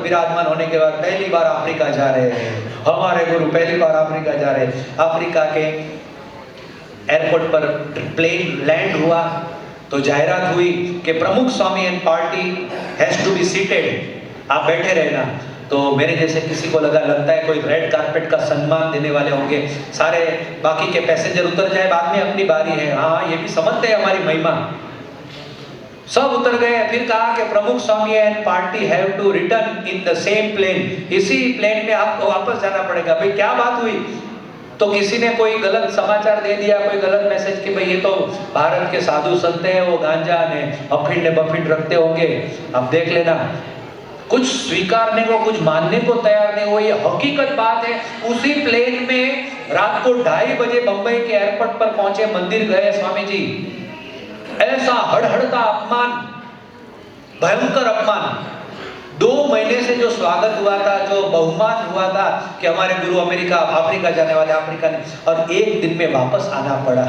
विराजमान होने के बाद पहली बार अफ्रीका जा रहे हैं, हमारे गुरु पहली बार अफ्रीका जा रहे हैं। अफ्रीका के एयरपोर्ट पर प्लेन लैंड हुआ तो जाहिरात हुई कि Pramukh Swami and party has to be seated, आप बैठे रहना। तो मेरे जैसे किसी को लगता है कोई रेड कारपेट का सम्मान देने वाले होंगे, सारे बाकी के पैसेंजर उतर जाए, बाद में अपनी बारी है। हाँ, ये भी समझते हैं हमारी महिमा। सब उतर गए। फिर कहा कि Pramukh Swami and party have to return in the same plane, इसी प्लेन में आपको वापस जाना पड़ेगा। भाई क्या बात हुई? तो किसी ने कोई गलत समाचार दे दिया, कोई गलत मैसेज कि भाई ये तो भारत के साधु संत हैं, वो गांजा ने अफीण बफीण रखते होंगे, अब देख लेना। कुछ स्वीकारने को, कुछ मानने को तैयार नहीं हुए। ये हकीकत बात है। उसी प्लेन में रात को 2:30 बजे बंबई के एयरपोर्ट पर पहुंचे, मंदिर गए स्वामी जी। ऐसा हड़हड़ता अपमान, भयंकर अपमान। 2 महीने से जो स्वागत हुआ था, जो बहुमान हुआ था कि हमारे गुरु अफ्रीका जाने वाले, अफ्रीका ने, और एक दिन में वापस आना पड़ा।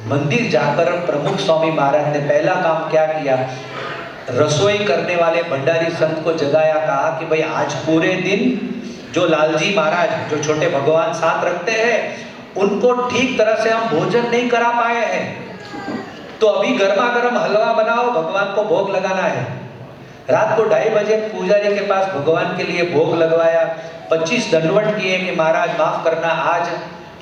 मंदिर जाकर प्रमुख स्वामी महाराज ने पहला काम क्या किया? रसोई करने वाले भंडारी संत को जगाया, कहा कि भाई आज पूरे दिन जो लालजी महाराज, जो छोटे भगवान साथ रखते हैं, उनको ठीक तरह से हम भोजन नहीं करा पाए हैं, तो अभी गर्मा गर्म हलवा बनाओ, भगवान को भोग लगाना है। रात को 2:30 बजे पुजारी के पास भगवान के लिए भोग लगवाया। 25 दंडवत किए कि महाराज माफ करना, आज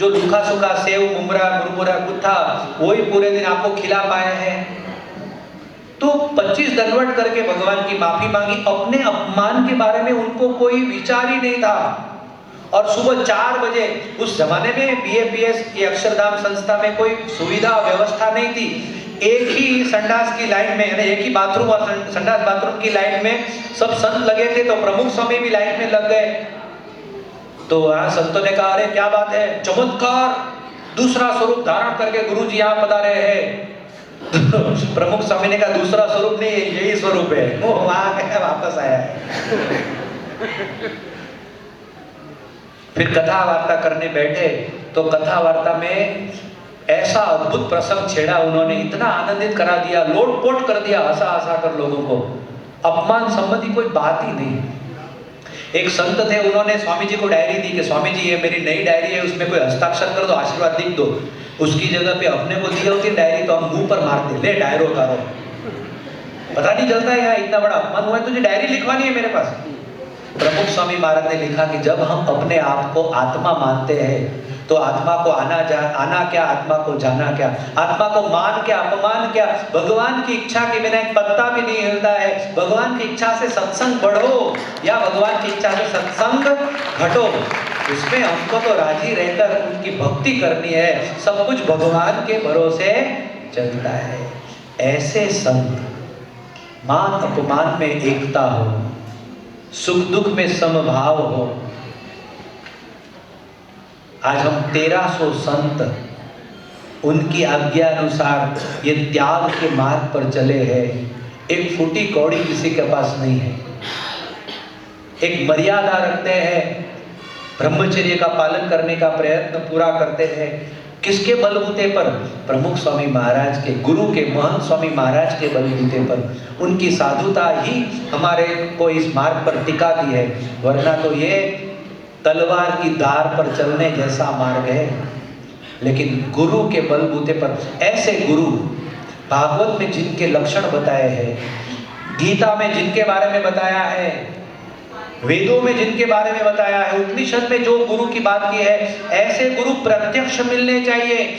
जो रूखा सूखा सेव, मुमरा, मुरमुरा कुछ था, वही पूरे दिन आपको खिला पाए हैं। तो 25 दंडवत करके भगवान की माफी मांगी। अपने अपमान के बारे में उनको कोई विचार ही नहीं था। और सुबह 4 बजे, उस जमाने में बीएपीएस की अक्षरधाम संस्था में कोई सुविधा व्यवस्था नहीं थी। एक ही संडास की लाइन में, एक ही बाथरूम और संडास बाथरूम की लाइन में सब संत लगे थे, तो प्रमुख स्वामी भी लाइन में लग गए। तो वहां संतों ने कहा, अरे क्या बात है, चमत्कार, दूसरा स्वरूप धारण करके गुरु जी यहाँ पधारे हैं। प्रमुख स्वामी ने कहा, दूसरा स्वरूप नहीं, यही स्वरूप है। वो वहां गया, वापस आया है। फिर कथा वार्ता करने बैठे तो कथा वार्ता में ऐसा अद्भुत प्रसंग छेड़ा उन्होंने, इतना आनंदित करा दिया, लोटपोट कर दिया हंसा हंसा कर लोगों को। अपमान संबंधी कोई बात ही नहीं। एक संत थे, उन्होंने स्वामी जी को डायरी दी कि स्वामी जी ये मेरी नई डायरी है, उसमें कोई हस्ताक्षर कर दो, आशीर्वाद लिख दो। उसकी जगह पे अपने को दी होती डायरी तो हम मुंह पर मारते, ले डायरो उतारो। पता नहीं चलता है यार, इतना बड़ा अपमान हुआ है, तुझे डायरी लिखवानी है मेरे पास। प्रमुख स्वामी महाराज ने लिखा कि जब हम अपने आप को आत्मा मानते हैं तो आत्मा को आना क्या, आत्मा को जाना क्या, आत्मा को मान क्या, अपमान क्या। भगवान की इच्छा के बिना एक पत्ता भी नहीं हिलता है। भगवान की इच्छा से सत्संग बढ़ो या भगवान की इच्छा से सत्संग घटो, उसमें हमको तो राजी रहकर उनकी भक्ति करनी है। सब कुछ भगवान के भरोसे चलता है। ऐसे संत, मान अपमान में एकता हो, सुख दुख में समभाव हो। आज हम 1300 संत उनकी आज्ञा अनुसार ये त्याग के मार्ग पर चले हैं। एक फूटी कौड़ी किसी के पास नहीं है। एक मर्यादा रखते हैं, ब्रह्मचर्य का पालन करने का प्रयत्न पूरा करते हैं। किसके बलबूते पर? प्रमुख स्वामी महाराज के, गुरु के, महंत स्वामी महाराज के बलबूते पर। उनकी साधुता ही हमारे को इस मार्ग पर टिकाती है, वरना तो ये तलवार की धार पर चलने जैसा मार्ग है। लेकिन गुरु के बलबूते पर, ऐसे गुरु भागवत में जिनके लक्षण बताए हैं, गीता में जिनके बारे में बताया है, वेदों में जिनके बारे में बताया है, उपनिषद में जो गुरु की बात की है, ऐसे गुरु प्रत्यक्ष मिलने चाहिए।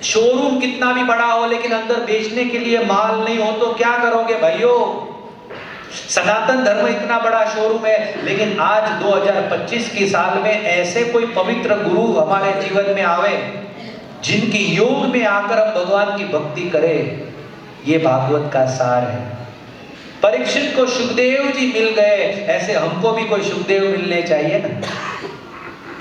शोरूम कितना भी बड़ा हो लेकिन अंदर बेचने के लिए माल नहीं हो तो क्या करोगे भाइयों? सनातन धर्म इतना बड़ा शोरूम है, लेकिन आज 2025 की साल में ऐसे कोई पवित्र गुरु हमारे जीवन में आवे जिनकी योग में आकर हम भगवान की भक्ति करें। ये भागवत का सार है। परीक्षित को सुखदेव जी मिल गए, ऐसे हमको भी कोई सुखदेव मिलने चाहिए ना,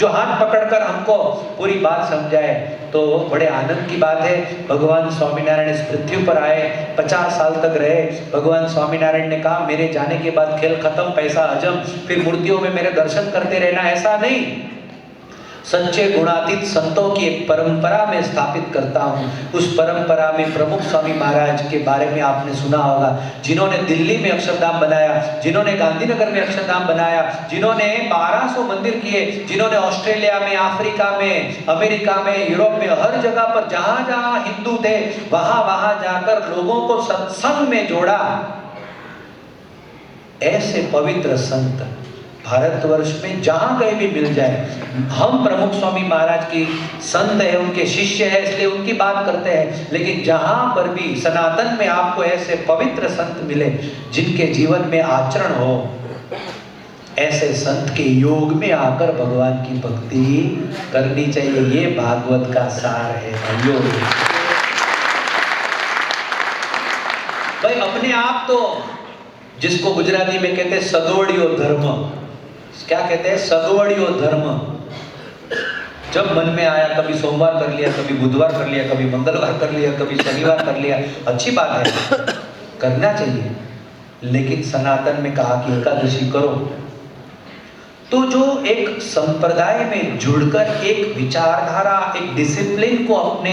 जो हाथ पकड़कर हमको पूरी बात समझाए। तो बड़े आनंद की बात है, भगवान स्वामीनारायण इस पृथ्वी पर आए, 50 साल तक रहे। भगवान स्वामीनारायण ने कहा मेरे जाने के बाद खेल खत्म, पैसा हजम, फिर मूर्तियों में मेरे दर्शन करते रहना, ऐसा नहीं। सच्चे गुणातीत संतों की एक परंपरा में स्थापित करता हूँ। उस परंपरा में प्रमुख स्वामी महाराज के बारे में आपने सुना होगा, जिन्होंने दिल्ली में अक्षरधाम बनाया, जिन्होंने गांधीनगर में अक्षरधाम बनाया, जिन्होंने 1200 मंदिर किए, जिन्होंने ऑस्ट्रेलिया में, अफ्रीका में, अमेरिका में, यूरोप में, हर जगह पर जहां जहां हिंदू थे वहां वहां जाकर लोगों को सत्संग में जोड़ा। ऐसे पवित्र संत भारतवर्ष में जहां कहीं भी मिल जाए। हम प्रमुख स्वामी महाराज की संत है, उनके शिष्य है, इसलिए उनकी बात करते हैं, लेकिन जहां पर भी सनातन में आपको ऐसे पवित्र संत मिले जिनके जीवन में आचरण हो, ऐसे संत के योग में आकर भगवान की भक्ति करनी चाहिए। ये भागवत का सार है योग। भाई अपने आप तो, जिसको गुजराती में कहते हैं सगवड़ियो धर्म, क्या कहते हैं? सगवड़ियो धर्म। जब मन में आया, कभी सोमवार कर लिया, कभी बुधवार कर लिया, कभी मंगलवार कर लिया, कभी शनिवार कर लिया, अच्छी बात है, करना चाहिए। लेकिन सनातन में कहा कि एकादशी करो। तो जो एक संप्रदाय में जुड़कर एक विचारधारा, एक डिसिप्लिन को अपने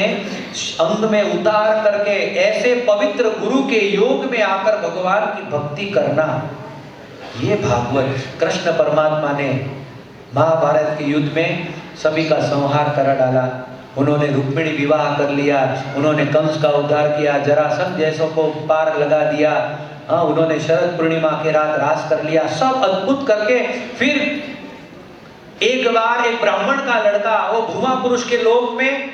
अंग में उतार करके ऐसे पवित्र गुरु के योग में आकर भगवान की भक्ति करना, ये भागवत। कृष्ण परमात्मा ने महाभारत के युद्ध में सभी का संहार कर डाला। उन्होंने रुक्मिणी विवाह कर लिया, उन्होंने कंस का उद्धार किया, जरासंध जैसों को पार लगा दिया, उन्होंने शरद पूर्णिमा के रात रास कर लिया, सब अद्भुत करके फिर एक बार एक ब्राह्मण का लड़का, वो भूमा पुरुष के लोक में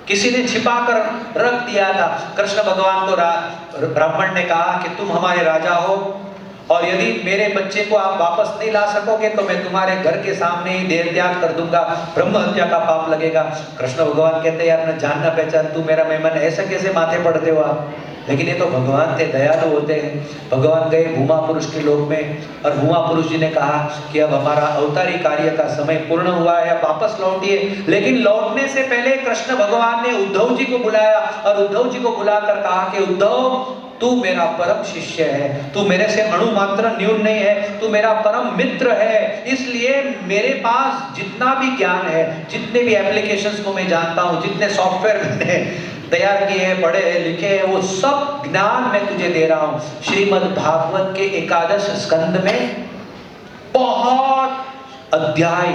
किसी ने छिपा कर रख दिया था। कृष्ण भगवान को ब्राह्मण ने कहा कि तुम हमारे राजा हो और यदि मेरे बच्चे को आप वापस नहीं ला सकोगे तो मैं तुम्हारे घर के सामने ही देह त्याग कर दूंगा, ब्रह्म हत्या का पाप लगेगा। कृष्ण भगवान कहते यार न जान न पहचान, तू मेरा मेहमान, ऐसे कैसे माथे पड़ते हो आप? लेकिन ये तो भगवान थे, दयालु होते हैं। भगवान गए भूमा पुरुष के लोक में और भूमा पुरुष जी ने कहा कि अब हमारा अवतारी कार्य का समय पूर्ण हुआ है, अब वापस लौटिए। लेकिन लौटने से पहले कृष्ण भगवान ने उद्धव जी को बुलाया और उद्धव जी को बुलाकर कहा कि उद्धव, तू मेरा परम शिष्य है, तू मेरे से अणु मात्र न्यून नहीं है, तू मेरा परम मित्र है, इसलिए मेरे पास जितना भी ज्ञान है, जितने भी एप्लीकेशंस को मैं जानता हूँ, जितने सॉफ्टवेयर मैंने तैयार किए हैं, पढ़े हैं, लिखे हैं, वो सब ज्ञान मैं तुझे दे रहा हूँ। श्रीमद् भागवत के 11 स्कंद में बहुत अध्याय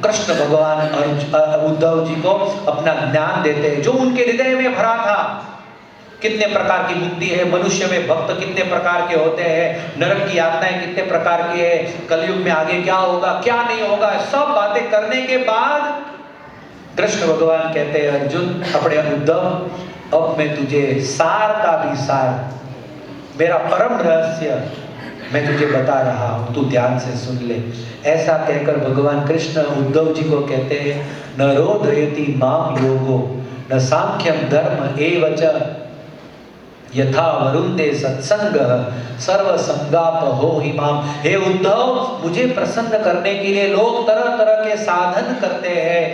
कृष्ण भगवान उद्धव जी को अपना ज्ञान देते हैं, जो उनके हृदय में भरा था। कितने प्रकार की मुक्ति है, मनुष्य में भक्त कितने प्रकार के होते हैं, नरक की यातनाएं कितने प्रकार की है, कलयुग में आगे क्या होगा क्या नहीं होगा, सब बातें करने के बाद कृष्ण भगवान कहते हैं अर्जुन, अपने उद्धव, अब मैं तुझे सार का भी सार, मेरा परम रहस्य मैं तुझे बता रहा हूं, तू ध्यान से सुन ले। ऐसा कहकर भगवान कृष्ण उद्धव जी को कहते हैं न रोधयति माम योगो न सांख्यम धर्म एवच यथा वरुंदे सत्संग सर्व संगाप हो हिमाम। हे उद्धव, मुझे प्रसन्न करने के लिए लोग तरह तरह के साधन करते हैं।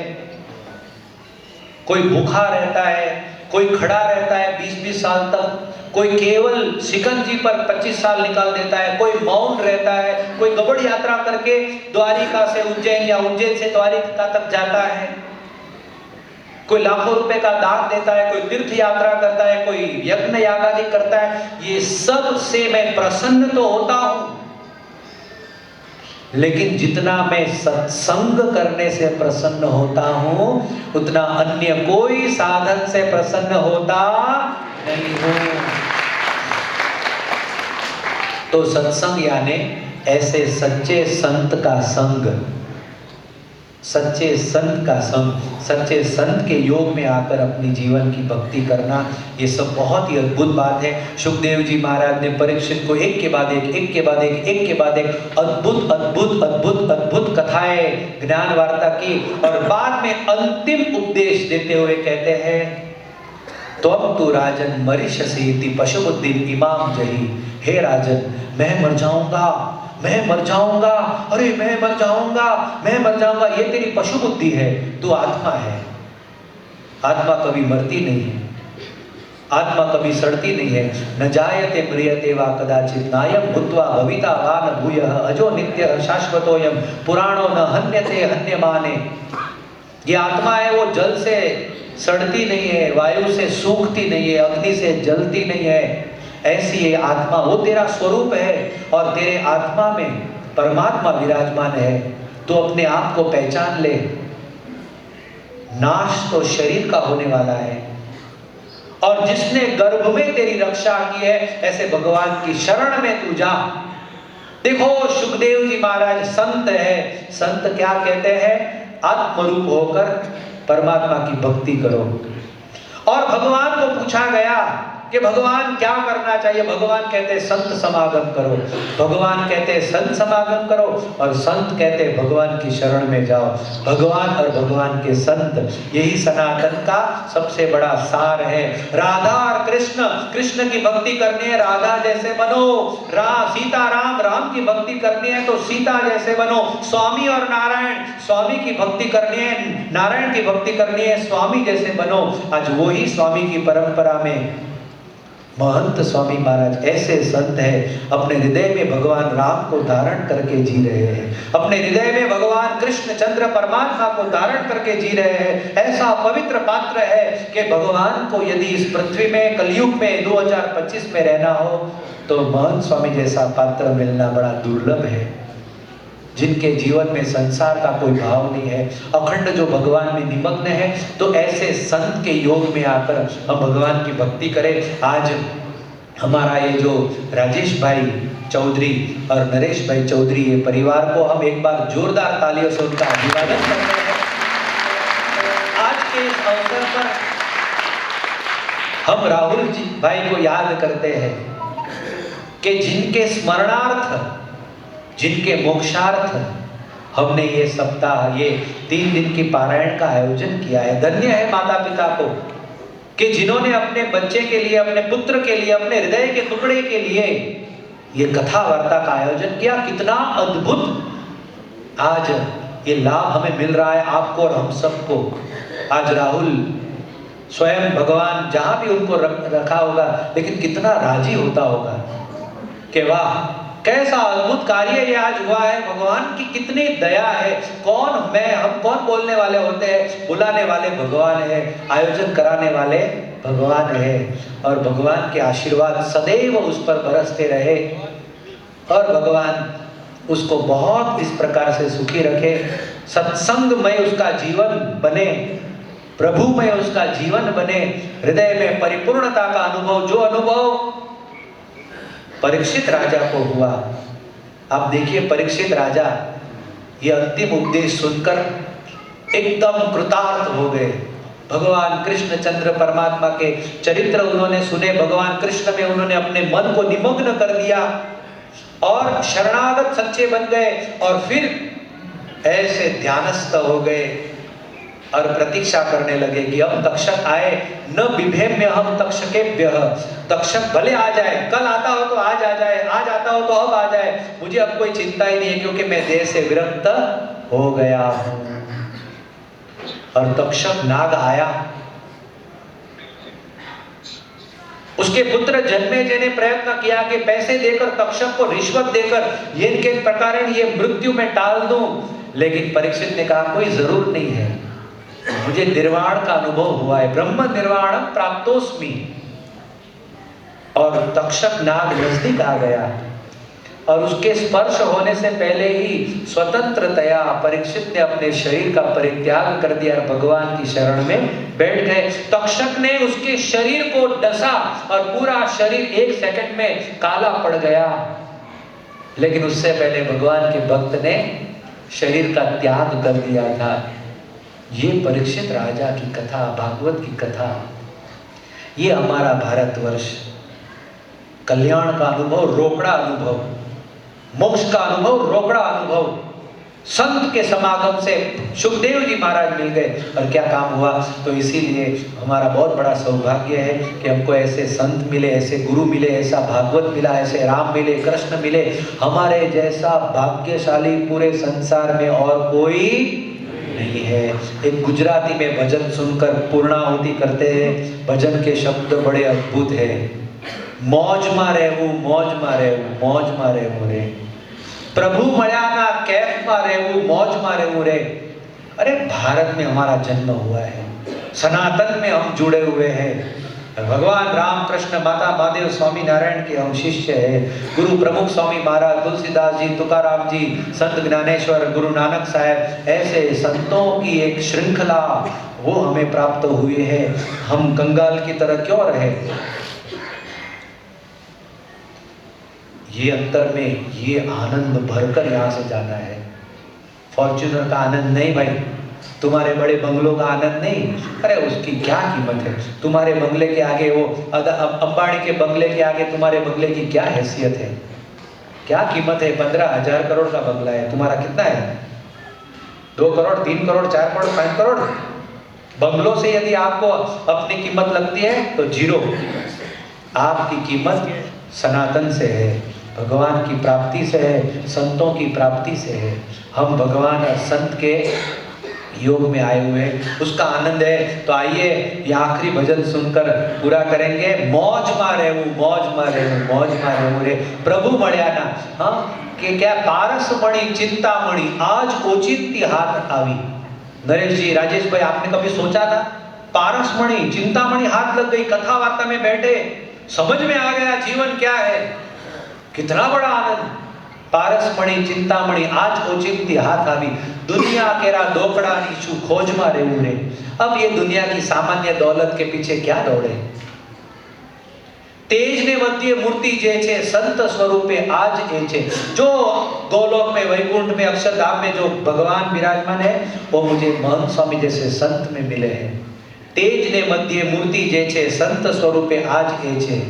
कोई भूखा रहता है, कोई खड़ा रहता है 20-20 साल तक, कोई केवल शिकंजी पर 25 साल निकाल देता है, कोई मौन रहता है, कोई गबड़ यात्रा करके द्वारिका से उज्जैन या उज्जैन से द्वारिका तक जाता है, कोई लाखों रुपए का दान देता है, कोई तीर्थ यात्रा करता है, कोई यज्ञ याग आदि करता है। ये सब से मैं प्रसन्न तो होता हूं, लेकिन जितना मैं सत्संग करने से प्रसन्न होता हूं उतना अन्य कोई साधन से प्रसन्न होता नहीं हूं। तो सत्संग यानी ऐसे सच्चे संत का संग, सच्चे संत का संग, सच्चे संत के योग में आकर अपनी जीवन की भक्ति करना, ये सब बहुत ही अद्भुत बात है। सुखदेव जी महाराज ने परीक्षित को एक के बाद एक अद्भुत अद्भुत अद्भुत अद्भुत कथाएं ज्ञान वार्ता की और बाद में अंतिम उपदेश देते हुए कहते हैं त्वं तु राजन मरिष्यसि पशुबुद्धिं इमां जहि। हे राजन, मैं मर जाऊंगा, मैं मर जाऊंगा, अरे मैं मर जाऊंगा, मैं मर जाऊंगा, ये तेरी पशु बुद्धि है। तू आत्मा है, आत्मा कभी मरती नहीं है। आत्मा कभी सड़ती नहीं है। न जायते म्रियते वा कदाचित नायम भूत्वा भविता वा न भूयः अजो नित्यः शाश्वतोयम पुराणो न हन्यते हन्यमाने। ये आत्मा है वो जल से सड़ती नहीं है, वायु से सूखती नहीं है, अग्नि से जलती नहीं है। ऐसी ये आत्मा, वो तेरा स्वरूप है और तेरे आत्मा में परमात्मा विराजमान है। तो अपने आप को पहचान ले। नाश तो शरीर का होने वाला है, और जिसने गर्भ में तेरी रक्षा की है, ऐसे भगवान की शरण में तू जा। देखो सुखदेव जी महाराज संत है। संत क्या कहते हैं? आत्मरूप होकर परमात्मा की भक्ति करो। और भगवान को पूछा गया कि भगवान क्या करना चाहिए? भगवान कहते हैं संत समागम करो। भगवान कहते हैं संत समागम करो, और संत कहते हैं भगवान की शरण में जाओ। भगवान और भगवान के संत, यही सनातन का सबसे बड़ा सार है। राधा और कृष्ण, कृष्ण की भक्ति करनी है राधा जैसे बनो। सीता राम, राम की भक्ति करनी है तो सीता जैसे बनो। स्वामी और नारायण, स्वामी की भक्ति करनी है, नारायण की भक्ति करनी है, स्वामी जैसे बनो। आज वही स्वामी की परंपरा में महंत स्वामी महाराज ऐसे संत हैं, अपने हृदय में भगवान राम को धारण करके जी रहे हैं। अपने हृदय में भगवान कृष्ण चंद्र परमात्मा को धारण करके जी रहे हैं। ऐसा पवित्र पात्र है कि भगवान को यदि इस पृथ्वी में कलयुग में 2025 में रहना हो तो महंत स्वामी जैसा पात्र मिलना बड़ा दुर्लभ है, जिनके जीवन में संसार का कोई भाव नहीं है, अखंड जो भगवान में निमग्न है। तो ऐसे संत के योग में आकर हम भगवान की भक्ति करें। आज हमारा ये जो राजेश भाई चौधरी और नरेश भाई चौधरी, ये परिवार को हम एक बार जोरदार तालियों से उनका अभिवादन करते हैं। आज के इस अवसर पर हम राहुल जी भाई को याद करते हैं कि जिनके स्मरणार्थ, जिनके मोक्षार्थ हमने ये सप्ताह, ये 3 दिन की पारायण का आयोजन किया है। धन्य है माता पिता को कि जिन्होंने अपने बच्चे के लिए, अपने पुत्र के लिए, अपने हृदय के टुकड़े के लिए ये कथा वार्ता का आयोजन किया। कितना अद्भुत आज ये लाभ हमें मिल रहा है, आपको और हम सबको। आज राहुल स्वयं भगवान जहां भी उनको रखा होगा, लेकिन कितना राजी होता होगा कि वाह कैसा अद्भुत कार्य ये आज हुआ है। भगवान की कितनी दया है। कौन मैं, हम कौन बोलने वाले होते हैं? बुलाने वाले भगवान है, आयोजन कराने वाले भगवान है। और भगवान के आशीर्वाद सदैव उस पर बरसते रहे और भगवान उसको बहुत इस प्रकार से सुखी रखे। सत्संगमय उसका जीवन बने, प्रभुमय उसका जीवन बने, हृदय में परिपूर्णता का अनुभव, जो अनुभव परीक्षित राजा को हुआ। आप देखिए परीक्षित राजा ये अंतिम उपदेश सुनकर एकदम कृतार्थ हो गए। भगवान कृष्ण चंद्र परमात्मा के चरित्र उन्होंने सुने, भगवान कृष्ण में उन्होंने अपने मन को निमग्न कर दिया और शरणागत सच्चे बन गए। और फिर ऐसे ध्यानस्थ हो गए और प्रतीक्षा करने लगे कि अब तक्षक आए। न बिभेम्य हम तक्षकेभ्यः, तक्षक भले आ जाए, कल आता हो तो आज आ जाए, आज आता हो तो अब आ जाए, मुझे अब कोई चिंता ही नहीं है, क्योंकि मैं देह से विरक्त हो गया हूं। और तक्षक नाग आया। उसके पुत्र जन्मेजय ने प्रयत्न किया कि पैसे देकर, तक्षक को रिश्वत देकर ये इनके प्रकार ये मृत्यु में टाल दूं, लेकिन परीक्षित ने कहा कोई जरूर नहीं है, मुझे निर्वाण का अनुभव हुआ है, ब्रह्म निर्वाणम प्राप्तोस्मि। और तक्षक नाग नजदीक आ गया और उसके स्पर्श होने से पहले ही स्वतंत्रतया परीक्षित ने अपने शरीर का परित्याग कर दिया और भगवान की शरण में बैठ गए। तक्षक ने उसके शरीर को डसा और पूरा शरीर 1 सेकंड में काला पड़ गया, लेकिन उससे पहले भगवान के भक्त ने शरीर का त्याग कर दिया था। ये परीक्षित राजा की कथा, भागवत की कथा, ये हमारा भारतवर्ष कल्याण का अनुभव, रोकड़ा अनुभव, मोक्ष का अनुभव, रोकड़ा अनुभव, संत के समागम से सुखदेव जी महाराज मिल गए और क्या काम हुआ। तो इसीलिए हमारा बहुत बड़ा सौभाग्य है कि हमको ऐसे संत मिले, ऐसे गुरु मिले, ऐसा भागवत मिला, ऐसे राम मिले, कृष्ण मिले। हमारे जैसा भाग्यशाली पूरे संसार में और कोई नहीं है। एक गुजराती में भजन सुनकर पूर्णाहुति करते हैं, भजन के शब्द बड़े अद्भुत है। मौज में रहવું, मौज में रहવું, मौज में रहવું रे, प्रभु मळ्याना कैफ में रहવું, मौज में रहવું रे। अरे भारत में हमारा जन्म हुआ है, सनातन में हम जुड़े हुए हैं। भगवान राम कृष्ण माता महादेव स्वामी नारायण के हम शिष्य हैं। गुरु प्रमुख स्वामी महाराज, तुलसीदास जी, तुकाराम जी, संत ज्ञानेश्वर, गुरु नानक साहब, ऐसे संतों की एक श्रृंखला वो हमें प्राप्त हुई है। हम कंगाल की तरह क्यों रहे? ये अंतर में ये आनंद भरकर यहाँ से जाना है। फॉर्च्यूनर का आनंद नहीं भाई, तुम्हारे बड़े बंगलों का आनंद नहीं। अरे उसकी क्या कीमत है? तुम्हारे बंगले के आगे वो अंबानी के बंगले के आगे तुम्हारे बंगले की क्या हैसियत है, क्या कीमत है? 15,000 करोड़ का बंगला है, तुम्हारा कितना है? 2 करोड़, 3 करोड़, 4 करोड़, 5 करोड़। बंगलों से यदि आपको अपनी कीमत लगती है तो जीरो। आपकी कीमत सनातन से है, भगवान की प्राप्ति से है, संतों की प्राप्ति से है। हम भगवान और संत के योग में आए हुए हैं, उसका आनंद है। तो आइए ये आखिरी भजन सुनकर पूरा करेंगे। मौज में रहવું, मौज में रहવું, मौज में रहવું रे, प्रभु मळ्याना। हाँ कि क्या पारस मणि चिंतामणि आज ओचिंती हाथ आवी। नरेश जी, राजेश भाई, आपने कभी सोचा था? पारस मणि चिंतामणि हाथ लग गई, कथा वार्ता में बैठे, समझ में आ गया जीवन क्या है, कितना बड़ा आनंद। पारस मणि चिंतामणि आज ओचिंती हाथ आवी, दुनिया केरा दोकड़ा नी शू खोज में रहવું रे। अब ये दुनिया की सामान्य दौलत के पीछे क्या दौड़े? तेज ने मध्य मूर्ति जे छे संत स्वरूपे आज ए छे। जो गोलोक में, वैकुंठ में, अक्षरधाम में जो भगवान विराजमान है वो मुझे महंत स्वामी जैसे संत में मिले हैं। तेज ने मध्य मूर्ति जे छे संत स्वरूपे आज ए छे।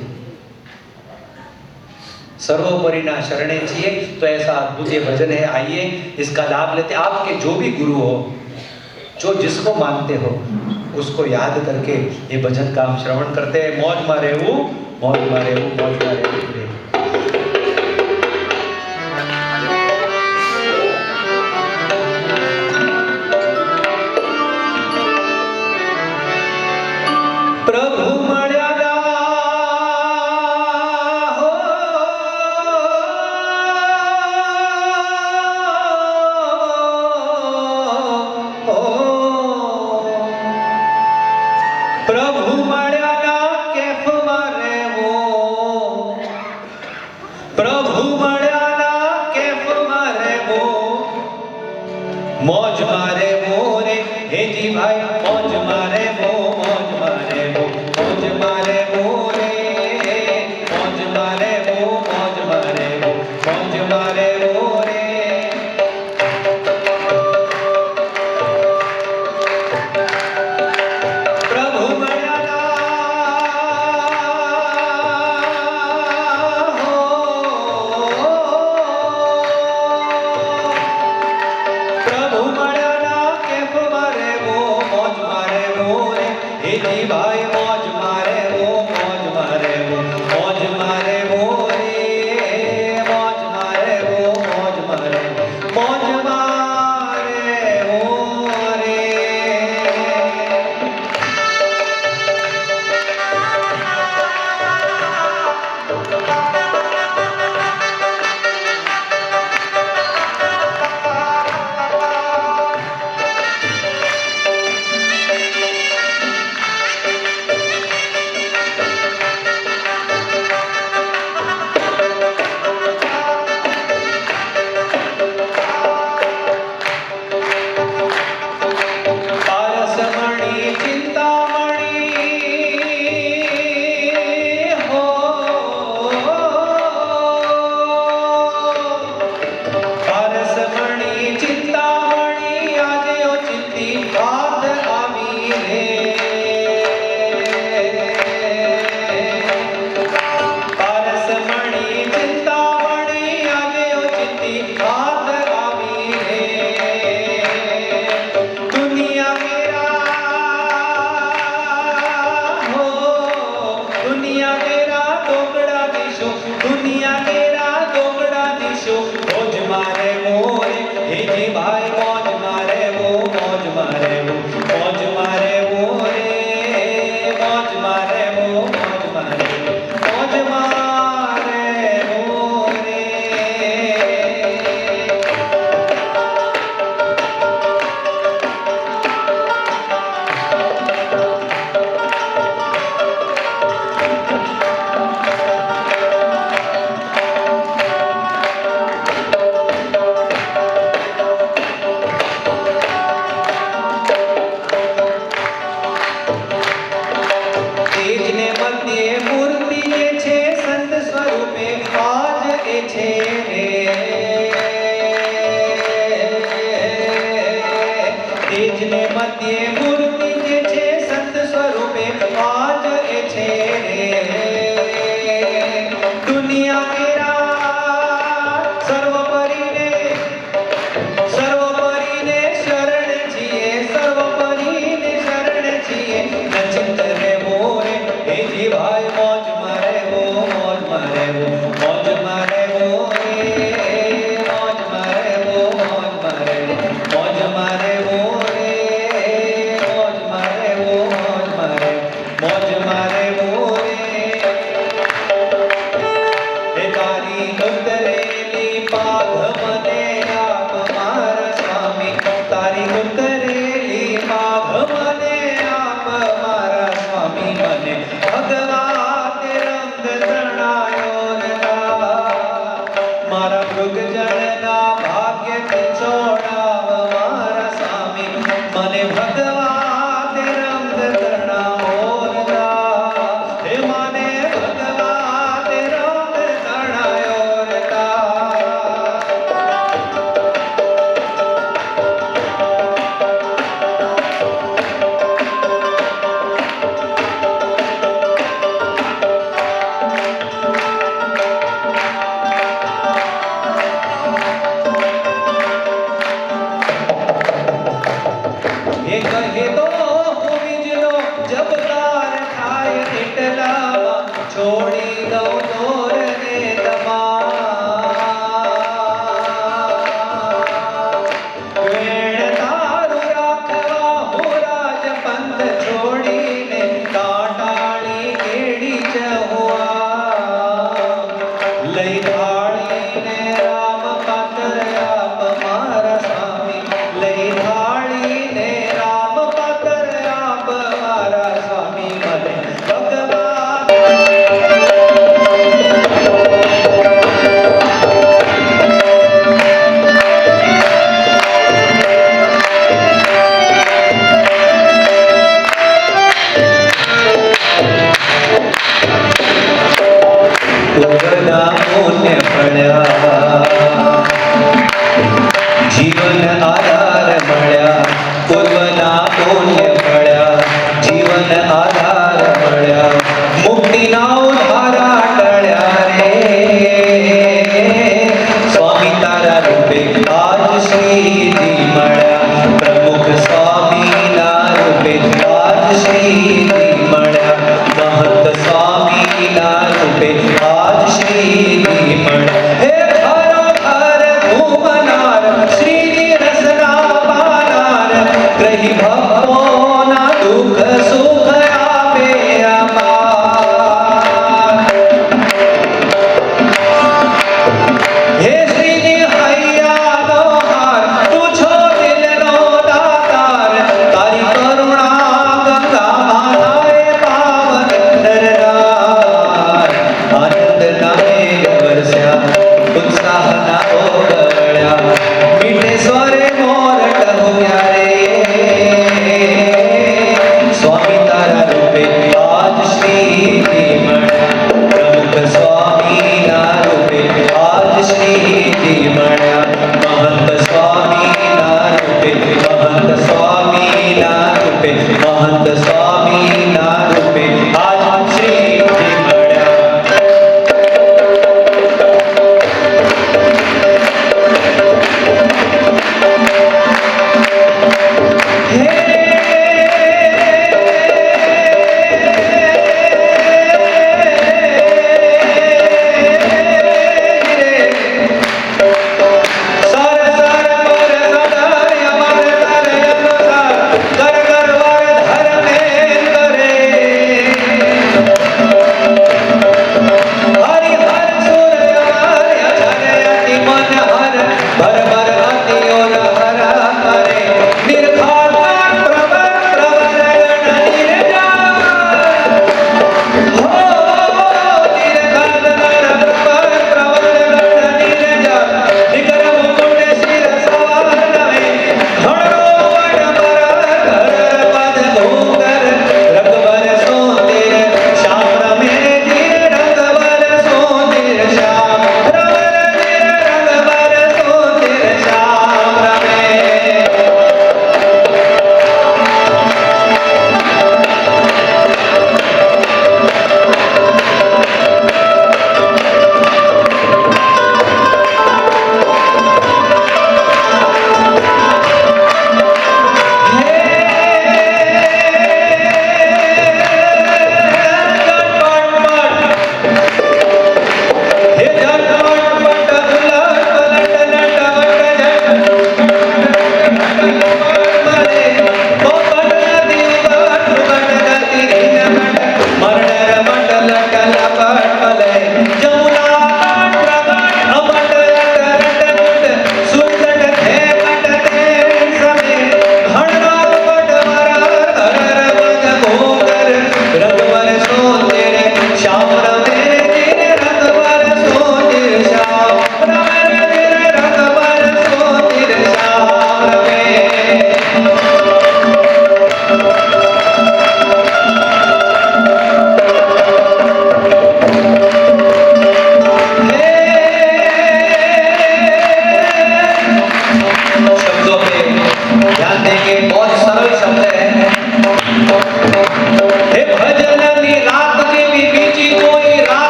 सर्वोपरि ना शरणे छिए। तो ऐसा अद्भुत ये भजन है, आइए इसका लाभ लेते। आपके जो भी गुरु हो, जो जिसको मानते हो, उसको याद करके ये भजन का हम श्रवण करते हैं। मौज में रहવું, मौज में रहવું, मौज में रहવું रे। मौज मारे मोरे हे जी भाई, मौज मारे मो, मौज मारे मो, मौज मारे मोरे, मौज मारे मो, मौज मारे मो, मौज मारे मोरे। प्रभु मळ्याना भाई, मौज मारे वो, मौज मारे वो, मौज मारे वो रे, मौज मारे वो, मौज मारे वो, मौज मारे वो रे। भाई, मौज मारे वो, मौज मध्य मूर्ति जे छे संत स्वरूपे आज ए छे दुनिया मेरा सर्वोपरि ने शरण छिए सर्वोपरि ने शरण छिए नचिंत रे मोरे हे जी भाई मौज मारे वो मौज मारे वो मौज मारे वो मौज मारे वो मौज मारे मौज मारे वो मौज मारे वो मौज मारे मौज मारे वो हे तारी उतरेली पाघ मने आप मारा स्वामी तारी उतरेली पाघ मने आप मारा स्वामी मने भगवान रंग तणायो मारा मृग जड़ना भाग्य छोड़ाव मारा स्वामी मने भगवान रंग तणाओ हे माने भगवान रंग तणायो हे कहे तो बीजलो जब तार खाए इटलावा छोड़ी दो दूर ने दमा वेण तारु राखवा हो राज पंथ छोड़ी ने काटाड़ी केड़ी चहुआ लई थाड़ी ने राम पात्र आप मारा स्वामी लई थाड़ी ने राम पात्र आप मारा स्वामी मने भगवान पूर्वना पुण्य फळ्या जीवन आधार मळ्या पूर्वना पुण्य फळ्या जीवन आधार मळ्या मुक्तीना उधारा टळ्या रे स्वामी तारा रूपे आज श्रीजी मळ्या प्रमुख स्वामी ना रूपे आज श्रीजी मळ्या महंत स्वामी ना रूपे आज श्रीजी मळ्या हे घरो घर घूमनार श्रीजी रसना पानार ग्रही भक्तो ना दुख सुख आपे अपार हे श्रीजी हैया दोहार तुझो दिलनो दातार तारी करुणा गंगा माताए पावन नरनार आनंद नामे वर्ष्या उत्साह ना ओगळ्या मीठे स्वरे मोर टहुया रे स्वामी तारा रूपे आज श्रीजी मळ्या प्रमुख स्वामी ना रूपे आज श्रीजी मळ्या महंत स्वामी ना रूपे महंत स्वामी ना रूपे महंत स्वामी ना रूपे आज श्रीजी मळ्या हे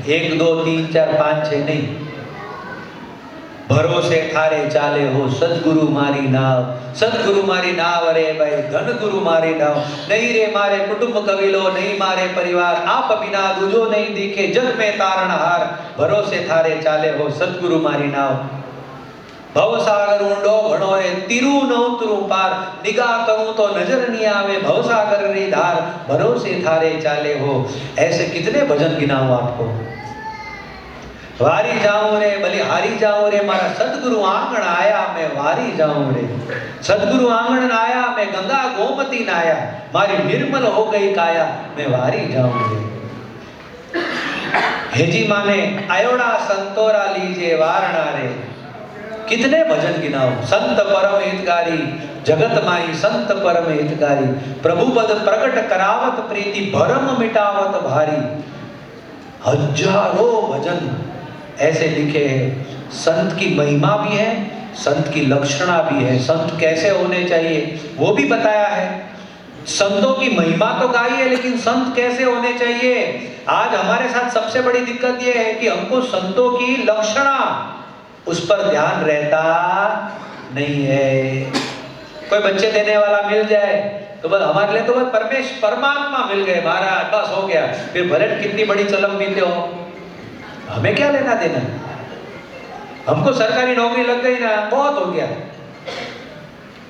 1 2 3 4 5 6 नहीं, भरोसे थारे चाले हो सदगुरु मारी नाव, सदगुरु मारी नाव रे भाई धन गुरु मारी नाव, नहीं रे मारे कुटुंब कविलो, नहीं मारे परिवार, आप बिना दूजो नहीं दिखे जग में तारणहार, भरोसे थारे चाले हो सदगुरु मारी नाव। भवसागर ऊंडो घणो रे तीरू न उतरू पार, निगाह करूं तो नजर नहीं आवे भवसागर री धार, भरोसे थारे चाले हो। ऐसे कितने भजन गिनाऊं आपको। वारी जाऊं रे बलिहारी जाऊं रे, मारा सदगुरु आंगण आया मैं वारी जाऊं रे, सदगुरु आंगण आया मैं गंगा गोमती नाया, मारी निर्मल हो गई काया मैं वारी जाऊं रे। हेजी माने आयोड़ा संतोरा लीजे वारणा रे, कितने भजन गिनाओ। संत परम हितकारी जगत माई संत परम हितकारी, प्रभु पद प्रकट करावत प्रीति भरम मिटावत भारी, हजारों भजन ऐसे लिखे हैं। संत की महिमा भी है, संत की लक्षणा भी है, संत कैसे होने चाहिए वो भी बताया है। संतों की महिमा तो गाई है, लेकिन संत कैसे होने चाहिए। आज हमारे साथ सबसे बड़ी दिक्कत ये है कि हमको संतों की लक्षणा उस पर ध्यान रहता नहीं है। कोई बच्चे देने वाला मिल जाए तो बस हमारे लिए तो बस परमात्मा मिल गए महाराज, बस हो गया। फिर भले कितनी बड़ी चलम पीते हो, हमें क्या लेना देना। हमको सरकारी नौकरी लग गई ना, बहुत हो गया।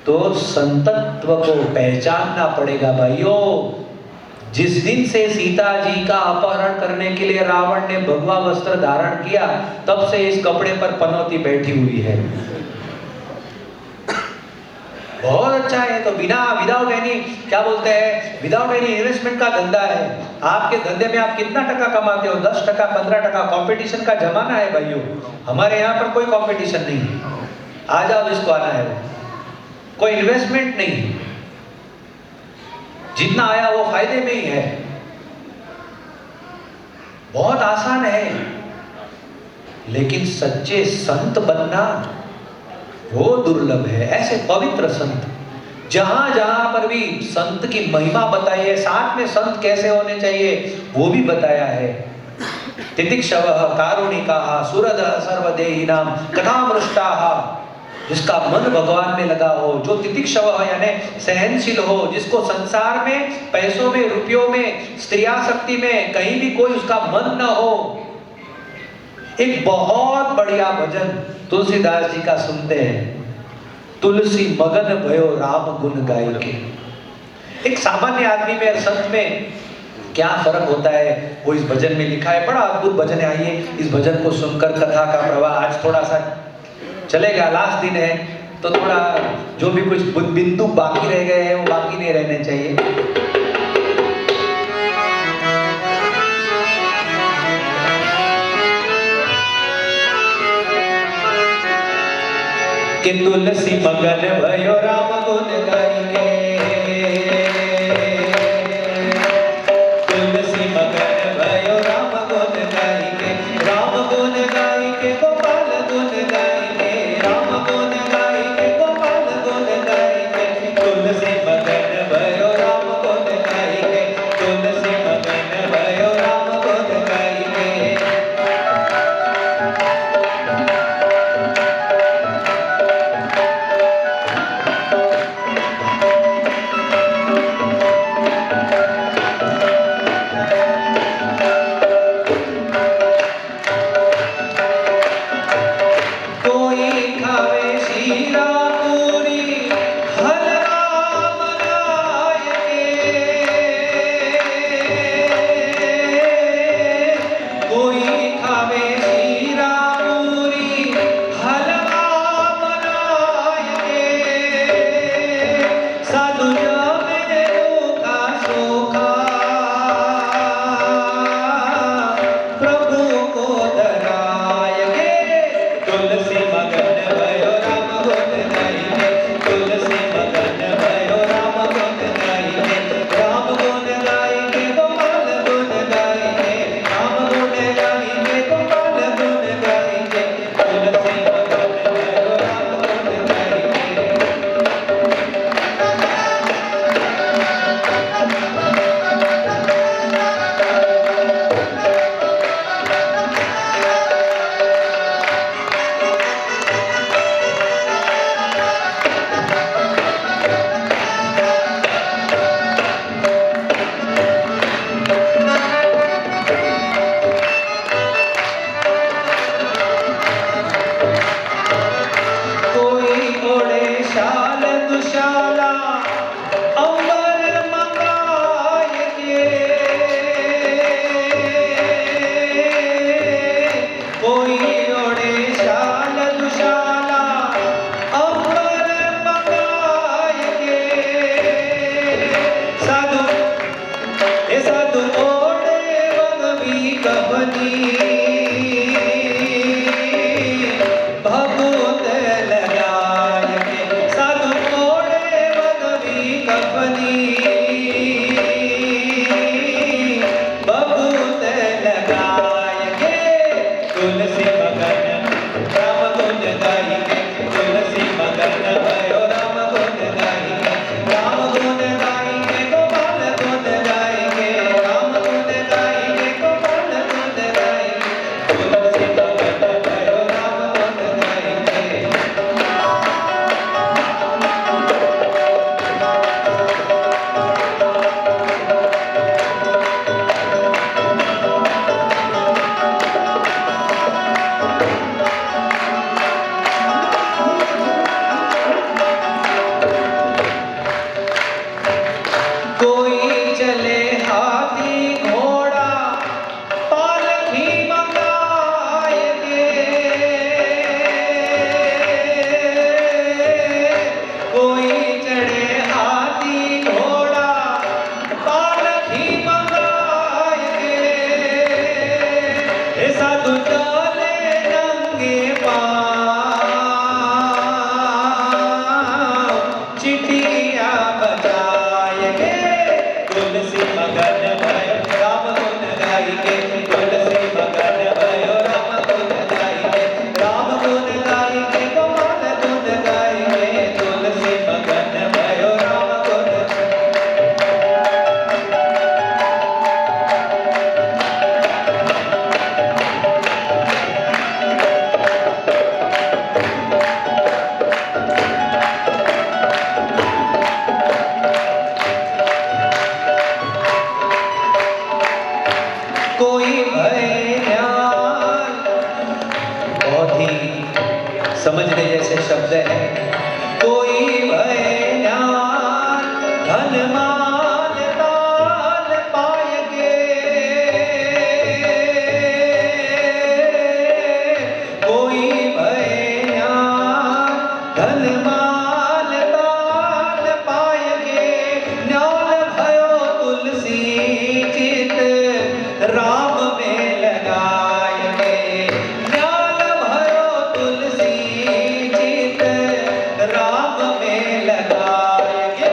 तो संतत्व को पहचानना पड़ेगा भाइयों। जिस दिन से सीता जी का अपहरण करने के लिए रावण ने भगवा वस्त्र धारण किया, तब से इस कपड़े पर पनौती बैठी हुई है। बहुत अच्छा है। तो विदाउट एनी क्या बोलते हैं, विदाउट एनी इन्वेस्टमेंट का धंधा है। आपके धंधे में आप कितना टका कमाते हो, 10%, 15%। कंपटीशन का जमाना है भाइयों। हमारे यहाँ पर कोई कंपटीशन नहीं है, आ जाओ जिसको आना है। कोई इन्वेस्टमेंट नहीं, जितना आया वो फायदे में ही है। बहुत आसान है, लेकिन सच्चे संत बनना वो दुर्लभ है। ऐसे पवित्र संत, जहां जहां पर भी संत की महिमा बताई है, साथ में संत कैसे होने चाहिए वो भी बताया है। तितिक्षवः कारुणिकाः सुहृदः सर्वदेहिनां कथामृष्टाः, जिसका मन भगवान में लगा हो, जो तितिक्षवः यानी सहनशील हो, जिसको संसार में पैसों में, रुपयों में, स्त्रियाशक्ति में कहीं भी कोई उसका मन न हो। एक बहुत बढ़िया भजन तुलसीदास जी का सुनते हैं, तुलसी मगन भयो राम गुण गाय के। एक सामान्य आदमी में और संत में क्या फर्क होता है वो इस भजन में लिखा है। बड़ा अद्भुत भजन है। आइए इस भजन को सुनकर कथा का प्रवाह आज थोड़ा सा चलेगा। लास्ट दिन है तो थोड़ा जो भी कुछ बिंदु बाकी रह गए हैं वो बाकी नहीं रहने चाहिए। कि तुलसी मगन भयो राम गुण गाई के, तुलसी मगन भयो राम गुण गाई के, राम गुण गाई के गोपाल गुण गाई के, राम गुण गाई के गोपाल गुण गाई के, तुलसी मगन भयो राम गुण गाई के, तुलसी मगन भयो राम गुण गाई के। दुशाला अंबर मंगाए के, कोई ओढ़े शाल दुशाला अंबर मंगाए के, साधु साधु ओढ़े बगवी कफनी, भभूत लगाए के, साधु ओढ़े बगवी कफनी, भभूत लगाए के, तुलसी मगन राम गुण गाई के, तुलसी मगन भयो राम गुण गाई के, राम गुण गाई के गोपाल गुण गाई के, राम गुण गाई के गोपाल गुण गाई के, तुलसी मगन भयो राम गुण गाई के। कोई चले हाथी घोड़ा पालकी मंगाए के, कोई चढ़े हाथी घोड़ा पालकी मंगाए के, साधु चले नंगे पाँव चिटिया बजाए के, तुलसी मगन भयो राम गुण गाई के, तुलसी मगन भयो राम गुण गाई के, राम गुण गाई के गोपाल गुण गाई के, तुलसी मगन भयो राम गुण। कोई भयाल, बहुत ही समझने जैसे शब्द है, कोई भयाल धन मान ताल पाएंगे, कोई भयाल धन मान ताल पाएंगे, न्याल भयो तुलसी चित राम में लगाएंगे, न्याल भयो तुलसी चित राम में लगाएंगे,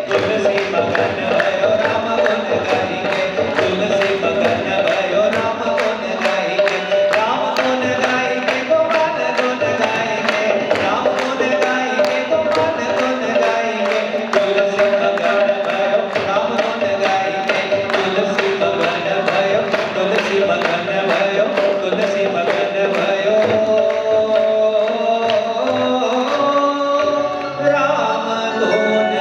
तुलसी मगन भयो राम गुण गाएंगे, तुलसी मगन भयो राम गुण गाएंगे, राम गुण गाएंगे गोपाल गुण गाएंगे, राम गुण गाएंगे गोपाल गुण गाएंगे, तुलसी मगन भयो राम गुण गाएंगे, तुलसी मगन भयो, तुलसी मगन भयो, तुलसी मगन भयो राम गुण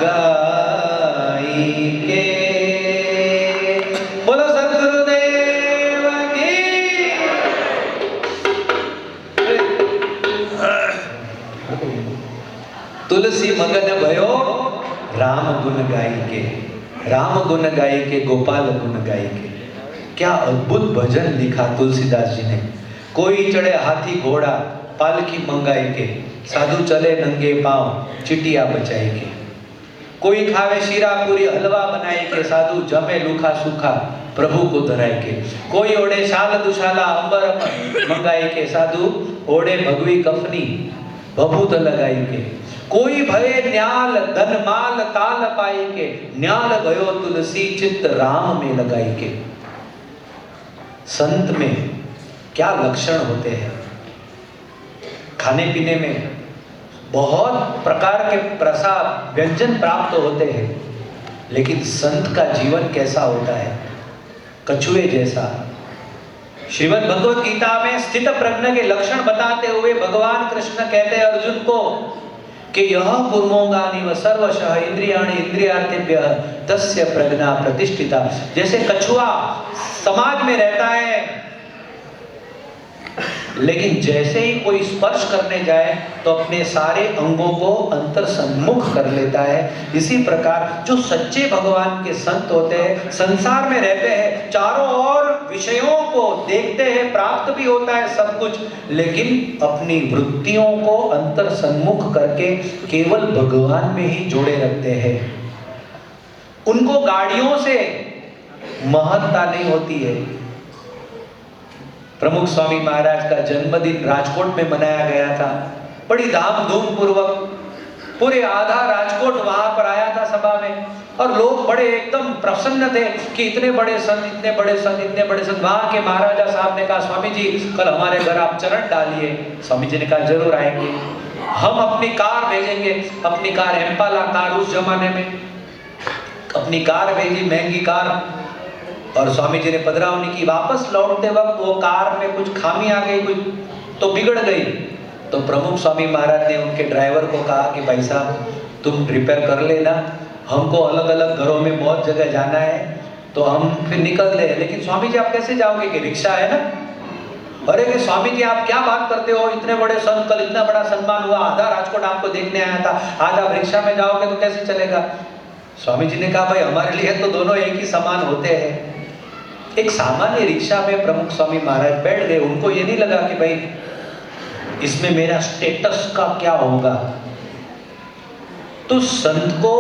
गाई के। बोलो सद्गुरुदेव की। तुलसी मगन भयो राम गुण गाई के, राम गुण गाई के गोपाल गुण गाई के। क्या अद्भुत भजन लिखा तुलसीदास जी ने। कोई चढ़े हाथी घोड़ा पालकी मंगाई के, साधु चले नंगे पांव चिटिया बचाई के, कोई खावे शीरा पूरी हलवा बनाई के, साधु जमे लूखा सूखा प्रभु को धराई के, कोई ओढ़े शाल दुशाला अंबर मंगाई के, साधु ओढ़े भगवी कफनी भभूत लगाई के, कोई भये न्याल धन माल ताल पाई के, न्याल भयो तुलसी चित्त राम में लगाई के। संत में क्या लक्षण होते हैं। खाने पीने में बहुत प्रकार के प्रसाद व्यंजन प्राप्त होते हैं, लेकिन संत का जीवन कैसा होता है, कछुए जैसा। श्रीमद् भगवत गीता में स्थित प्रज्ञ के लक्षण बताते हुए भगवान कृष्ण कहते हैं अर्जुन को कि यह कुर्मोंगानि व सर्वशः इंद्रियाणि इंद्रियार्थेभ्यः तस्य प्रज्ञा प्रतिष्ठिता। जैसे कछुआ समाज में रहता है, लेकिन जैसे ही कोई स्पर्श करने जाए तो अपने सारे अंगों को अंतर सम्मुख कर लेता है। इसी प्रकार जो सच्चे भगवान के संत होते हैं, संसार में रहते हैं, चारों ओर विषयों को देखते हैं, प्राप्त भी होता है सब कुछ, लेकिन अपनी वृत्तियों को अंतर सम्मुख करके केवल भगवान में ही जोड़े रखते हैं। उनको गाड़ियों से महत्ता नहीं होती है। प्रमुख स्वामी महाराज का जन्मदिन राजकोट में मनाया गया था, बड़ी धामधूम पूर्वक। पूरे आधा राजकोट वहां पर आया था सभा में, और लोग बड़े एकदम प्रसन्न थे कि इतने बड़े संत, इतने बड़े संत, इतने बड़े संत। वहां के महाराजा साहब ने कहा, स्वामी जी कल हमारे घर आप चरण डालिए। स्वामी जी ने कहा जरूर आएंगे, हम अपनी कार भेजेंगे। अपनी कार एम्पाला कार, उस जमाने में अपनी कार भेजी, महंगी कार, और स्वामी जी ने पधरावनी की। वापस लौटते वक्त वो कार में कुछ खामी आ गई, कुछ तो बिगड़ गई। तो प्रमुख स्वामी महाराज ने उनके ड्राइवर को कहा कि भाई साहब तुम रिपेयर कर लेना, हमको अलग अलग घरों में बहुत जगह जाना है, तो हम फिर निकल रहे। लेकिन स्वामी जी आप कैसे जाओगे, कि रिक्शा है ना। अरे कि स्वामी जी आप क्या बात करते हो, इतने बड़े संत, कल इतना बड़ा सम्मान हुआ, आधा राजकोट आपको देखने आया था, आज आप रिक्शा में जाओगे तो कैसे चलेगा। स्वामी जी ने कहा भाई हमारे लिए तो दोनों एक ही समान होते हैं। एक सामान्य रिक्शा में प्रमुख स्वामी महाराज बैठ गए। उनको ये नहीं लगा कि भाई इसमें मेरा स्टेटस का क्या होगा। तो संत को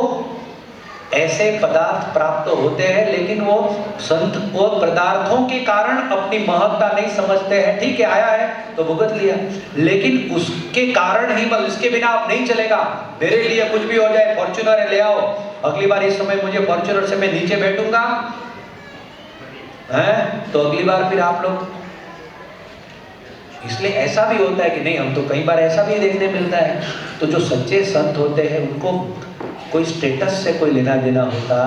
ऐसे पदार्थ प्राप्त होते हैं, लेकिन वो संत वो पदार्थों के कारण अपनी महत्ता नहीं समझते हैं। ठीक है आया है तो भुगत लिया, लेकिन उसके कारण ही, बस इसके बिना आप नहीं चलेगा। मेरे लिए कुछ भी हो जाए, फॉर्च्यूनर ले आओ, अगली बार इस समय मुझे फॉर्च्यूनर से मैं नीचे बैठूंगा है, तो अगली बार फिर आप लोग। इसलिए ऐसा भी होता है कि नहीं, हम तो कई बार ऐसा भी देखने मिलता है। तो जो सच्चे संत होते हैं उनको कोई स्टेटस से कोई लेना देना होता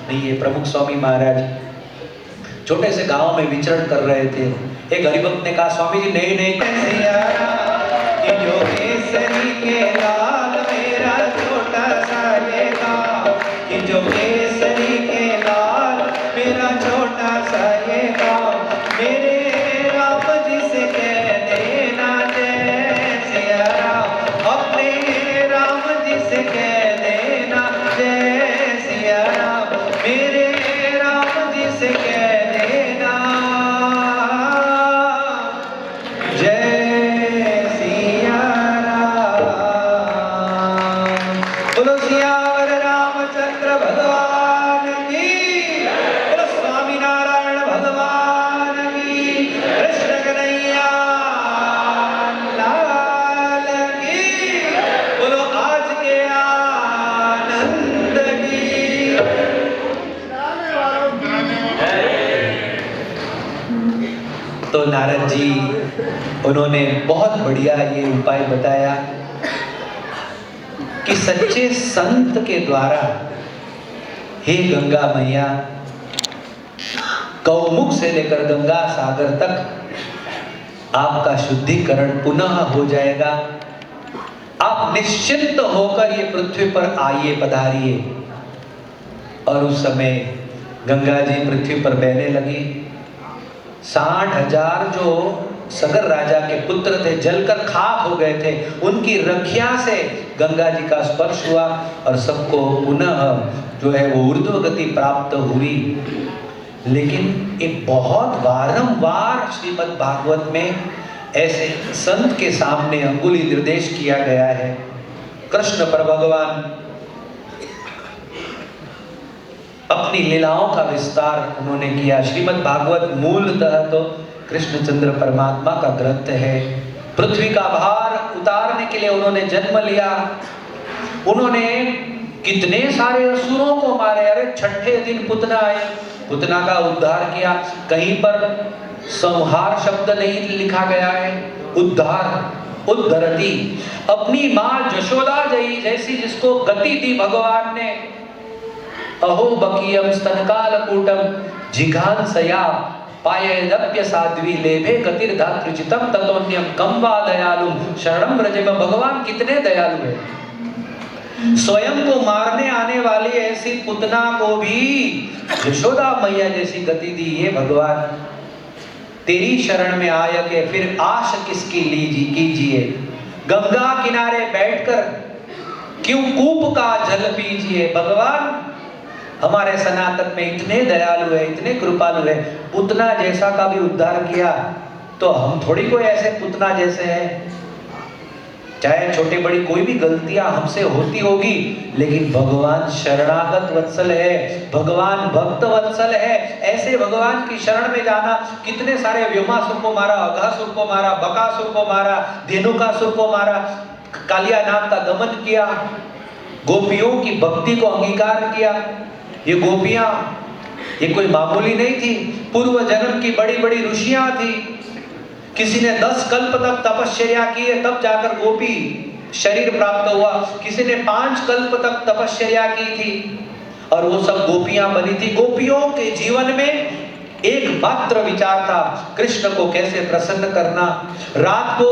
नहीं है। प्रमुख स्वामी महाराज छोटे से गांव में विचरण कर रहे थे। एक हरिभक्त ने कहा, स्वामी जी नहीं नहीं कि जो केसरी के लाल मेरा छोटा सा ये गाँव, कि जो केसरी के लाल मेरा छोटा सा ये गाँव, मेरे राम जी से कह देना जय सिया राम, अपने राम जी से कह देना जय सिया राम, मेरे राम जी से कह देना जय सिया राम। बोलो सियावर रामचंद्र भगवान की, बोलो स्वामीनारायण भगवान की, कृष्ण कन्हैया लाल की, बोलो आज के आनंद की। तो नारद जी उन्होंने बहुत बढ़िया ये उपाय बताया कि सच्चे संत के द्वारा, हे गंगा मैया, गौमुख से लेकर गंगा सागर तक आपका शुद्धिकरण पुनः हो जाएगा। आप निश्चिंत होकर ये पृथ्वी पर आइए, पधारिए। और उस समय गंगा जी पृथ्वी पर बहने लगी। 60,000 जो सगर राजा के पुत्र थे, जलकर खाक हो गए थे, उनकी रखिया से गंगा जी का स्पर्श हुआ और सबको पुनः जो है वो ऊर्ध्व गति प्राप्त हुई। लेकिन एक बहुत बारंबार श्रीमद् भागवत में ऐसे संत के सामने अंगुली निर्देश किया गया है। कृष्ण पर भगवान अपनी लीलाओं का विस्तार उन्होंने किया। श्रीमद् भागवत मूलतः तो कृष्णचंद्र परमात्मा का ग्रंथ है। पृथ्वी का भार उतारने के लिए उन्होंने जन्म लिया। उन्होंने कितने सारे असुरों को मारे। अरे छठे दिन पुतना आई, पुतना का उद्धार किया। कहीं पर संहार शब्द नहीं लिखा गया है, उद्धार, उद्धरती। अपनी माँ जशोदा जैसी जिसको गति दी भगवान ने, अहो बकीयम स्तनकालकूटम जिघांसया पायेदप्य साध्वी लेभे गतिर्धातृचितम ततोन्यम कम वा दयालुम शरणम व्रजेम। भगवान कितने दयालु है। स्वयं को मारने आने वाली ऐसी पुतना को भी यशोदा मैया जैसी गति दी है भगवान। तेरी शरण में आय के फिर आश किसकी कीजिए, गंगा किनारे बैठकर क्यों कूप का जल पीजिए। भगवान हमारे सनातन में इतने दयालु है, इतने कृपालु है, पुतना जैसा का भी उद्धार किया तो हम थोड़ी कोई ऐसे पुतना जैसे हैं। चाहे छोटी बड़ी कोई भी गलतियां हमसे होती होगी, लेकिन भगवान शरणागत वत्सल है, भगवान भक्त वत्सल है। ऐसे भगवान की शरण में जाना, कितने सारे व्योमासुर को मारा, अघासुर को मारा, बकासुर को मारा, धेनुकासुर को मारा, कालिया नाग का दमन किया, गोपियों की भक्ति को अंगीकार किया। ये गोपियां ये कोई मामूली नहीं थी, पूर्व जन्म की बड़ी बड़ी ऋषियां थी। किसी ने 10 कल्प तक तपश्चर्या की है, तब जाकर गोपी शरीर प्राप्त हुआ। किसी ने 5 कल्प तक तपश्चर्या की थी और वो सब गोपियां बनी थी। गोपियों के जीवन में एक मात्र विचार था, कृष्ण को कैसे प्रसन्न करना। रात को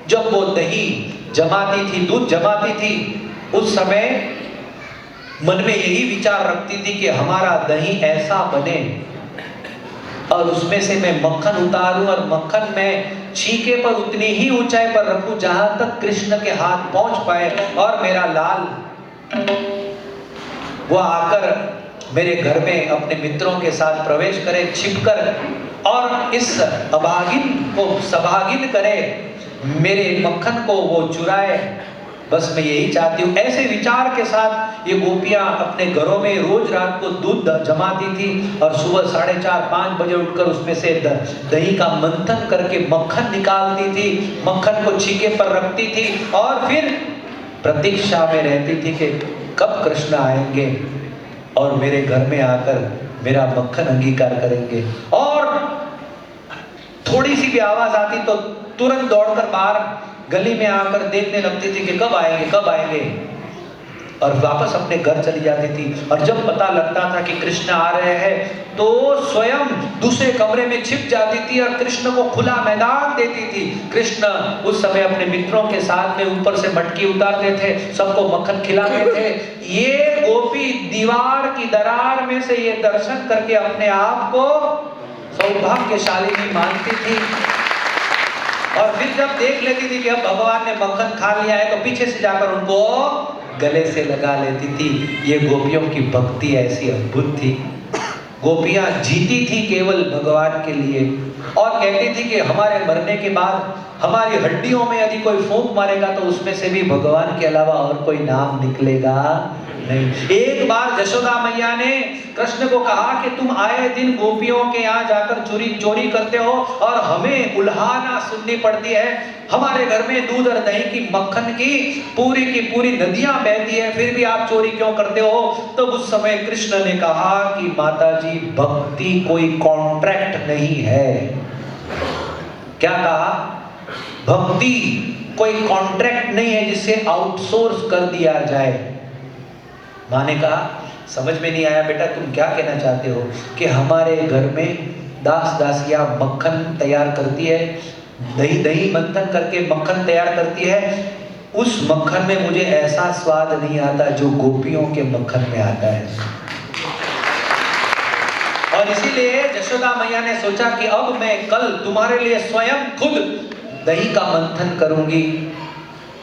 जब वो दही जमाती थी, दूध जमाती थी, उस समय मन में यही विचार रखती थी कि हमारा दही ऐसा बने और उसमें से मैं मक्खन उतारूं और मक्खन में छीके पर उतनी ही ऊंचाई पर रखूं जहां तक कृष्ण के हाथ पहुंच पाए और मेरा लाल वो आकर मेरे घर में अपने मित्रों के साथ प्रवेश करे छिपकर और इस अभागिन को सभागिन करे, मेरे मक्खन को वो चुराए। बस मैं यही चाहती हूँ। ऐसे विचार के साथ ये गोपियां अपने घरों में रोज रात को दूध जमाती थी और सुबह 4:30-5 बजे उठकर उसमें से दही का मंथन करके मक्खन निकालती थी, मक्खन को छीके पर रखती थी और फिर प्रतीक्षा में रहती थी कि कब कृष्ण आएंगे और मेरे घर में आकर मेरा मक्खन अंगीकार करेंगे। और थोड़ी सी भी आवाज आती तो तुरंत दौड़कर बाहर गली में आकर देखने लगती थी कि कब आएंगे और वापस अपने घर चली जाती थी। और जब पता लगता था कि कृष्ण आ रहे हैं तो स्वयं दूसरे कमरे में छिप जाती थी और कृष्ण को खुला मैदान देती थी। कृष्ण उस समय अपने मित्रों के साथ में ऊपर से मटकी उतारते थे, सबको मक्खन खिलाते थे। ये गोपी दीवार की दरार में से ये दर्शन करके अपने आप को सौभाग्यशाली मानती थी और फिर जब देख लेती थी कि अब भगवान ने मक्खन खा लिया है तो पीछे से जाकर उनको गले से लगा लेती थी। ये गोपियों की भक्ति ऐसी अद्भुत थी। गोपियां जीती थी केवल भगवान के लिए और कहती थी कि हमारे मरने के बाद हमारी हड्डियों में यदि कोई फूंक मारेगा तो उसमें से भी भगवान के अलावा और कोई नाम निकलेगा नहीं। एक बार यशोदा मैया ने कृष्ण को कहा कि तुम आए दिन गोपियों के यहाँ जाकर चोरी करते हो और हमें उल्हाना सुननी पड़ती है। हमारे घर में दूध और दही की मक्खन की पूरी नदियां बहती है, फिर भी आप चोरी क्यों करते हो? तो उस समय कृष्ण ने कहा कि माताजी, भक्ति कोई कॉन्ट्रैक्ट नहीं है। क्या कहा? भक्ति कोई कॉन्ट्रैक्ट नहीं है जिसे आउटसोर्स कर दिया जाए। माँ ने कहा समझ में नहीं आया बेटा, तुम क्या कहना चाहते हो? कि हमारे घर में दासियां मक्खन तैयार करती है, दही मंथन करके मक्खन तैयार करती है, उस मक्खन में मुझे ऐसा स्वाद नहीं आता जो गोपियों के मक्खन में आता है। और इसीलिए यशोदा मैया ने सोचा कि अब मैं कल तुम्हारे लिए स्वयं खुद दही का मंथन करूंगी।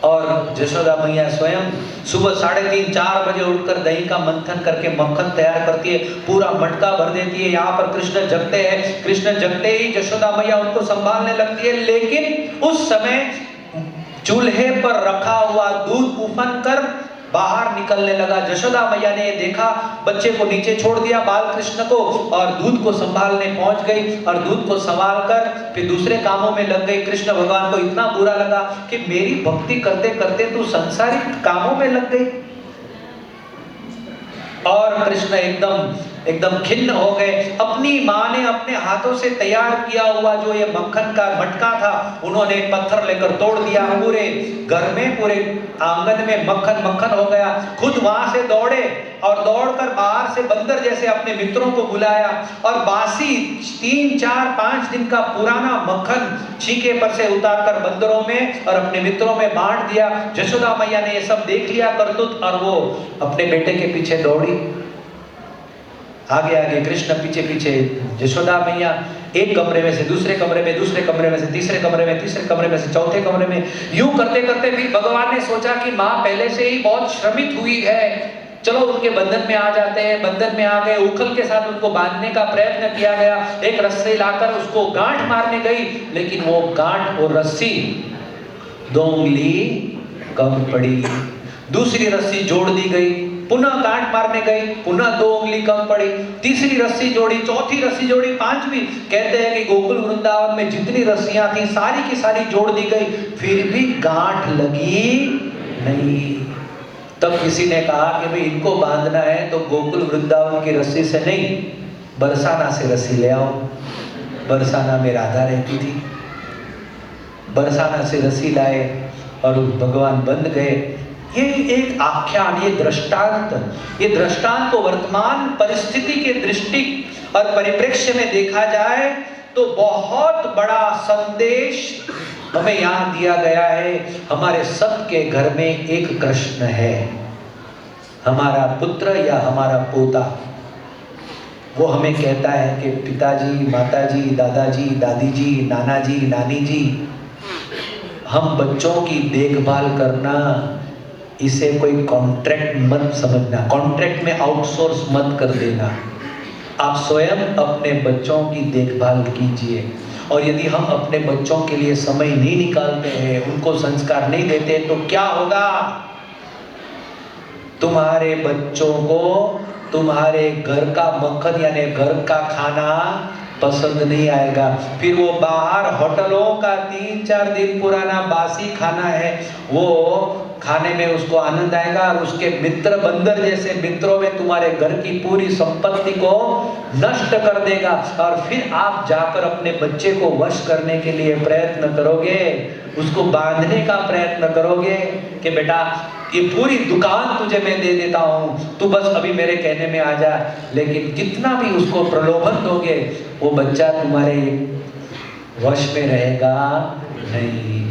और यशोदा मैया स्वयं सुबह 3:30-4 बजे उठकर दही का मंथन करके मक्खन तैयार करती है, पूरा मटका भर देती है। यहाँ पर कृष्ण जगते हैं। कृष्ण जगते ही यशोदा मैया उनको संभालने लगती है, लेकिन उस समय चूल्हे पर रखा हुआ दूध उफन कर बाहर निकलने लगा। यशोदा मैया ने देखा, बच्चे को नीचे छोड़ दिया, बाल कृष्ण को, और दूध को संभालने पहुंच गई और दूध को संभाल कर फिर दूसरे कामों में लग गई। कृष्ण भगवान को इतना बुरा लगा कि मेरी भक्ति करते करते तू संसारिक कामों में लग गई। और कृष्ण एकदम खिन्न हो गए। अपनी माँ ने अपने हाथों से तैयार किया हुआ जो ये मक्खन का मटका था, उन्होंने एक पत्थर लेकर तोड़ दिया। पूरे घर में, पूरे आंगन में मक्खन हो गया। खुद वहां से दौड़े और दौड़कर बाहर से बंदर जैसे अपने मित्रों को बुलाया और बासी 3-4-5 दिन का पुराना मक्खन छीके पर से उतारकर बंदरों में और अपने मित्रों में बांट दिया। यशोदा मैया ने ये सब देख लिया करतूत और वो अपने बेटे के पीछे दौड़ी। आगे आगे कृष्ण, पीछे पीछे यशोदा मैया, एक कमरे में से दूसरे कमरे में, दूसरे कमरे में से तीसरे कमरे में, तीसरे कमरे में से चौथे कमरे में, यूं करते करते फिर भगवान ने सोचा कि माँ पहले से ही बहुत श्रमित हुई है, चलो उनके बंधन में आ जाते हैं। बंधन में आ गए, उखल के साथ उनको बांधने का प्रयत्न किया गया, एक रस्सी लाकर उसको गांठ मारने गई, लेकिन वो गांठ और रस्सी 2 उंगली कम पड़ी। दूसरी रस्सी जोड़ दी गई, पुनः गांठ मारने गई, पुनः 2 उंगली कम पड़ी। तीसरी रस्सी जोड़ी, चौथी रस्सी जोड़ी, पांचवी। कहते हैं कि गोकुल वृंदावन में जितनी रस्सियां थी सारी की सारी जोड़ दी गई, फिर भी गांठ लगी नहीं। तब किसी ने कहा कि भाई इनको बांधना है तो गोकुल वृंदावन की रस्सी से नहीं, बरसाना से रस्सी ले आओ। बरसाना में राधा रहती थी, बरसाना से रस्सी लाए और भगवान बंध गए। ये एक आख्यान, ये दृष्टांत को वर्तमान परिस्थिति के दृष्टि और परिप्रेक्ष्य में देखा जाए तो बहुत बड़ा संदेश हमें यहाँ दिया गया है। हमारे सबके घर में एक कृष्ण है, हमारा पुत्र या हमारा पोता। वो हमें कहता है कि पिताजी, माताजी, दादाजी, दादी जी, नाना जी, नानी जी, हम बच्चों की देखभाल करना, इसे कोई कॉन्ट्रैक्ट मत समझना, कॉन्ट्रैक्ट में आउटसोर्स मत कर देना। आप स्वयं अपने बच्चों की देखभाल कीजिए। और यदि हम अपने बच्चों के लिए समय नहीं निकालते हैं, उनको संस्कार नहीं देते, तो क्या होगा? तुम्हारे बच्चों को तुम्हारे घर का मक्खन यानी घर का खाना पसंद नहीं आएगा। फिर वो बाहर होटलों का 3-4 दिन पुराना बासी खाना है, वो खाने में उसको आनंद आएगा, और उसके मित्र बंदर जैसे मित्रों में तुम्हारे घर की पूरी संपत्ति को नष्ट कर देगा। और फिर आप जाकर अपने बच्चे को वश करने के लिए प्रयत्न करोगे, उसको बांधने का प्रयत्न करोगे कि बेटा ये पूरी दुकान तुझे मैं दे देता हूँ, तू बस अभी मेरे कहने में आ जा। लेकिन कितना भी उसको प्रलोभन दोगे, वो बच्चा तुम्हारे वश में रहेगा नहीं।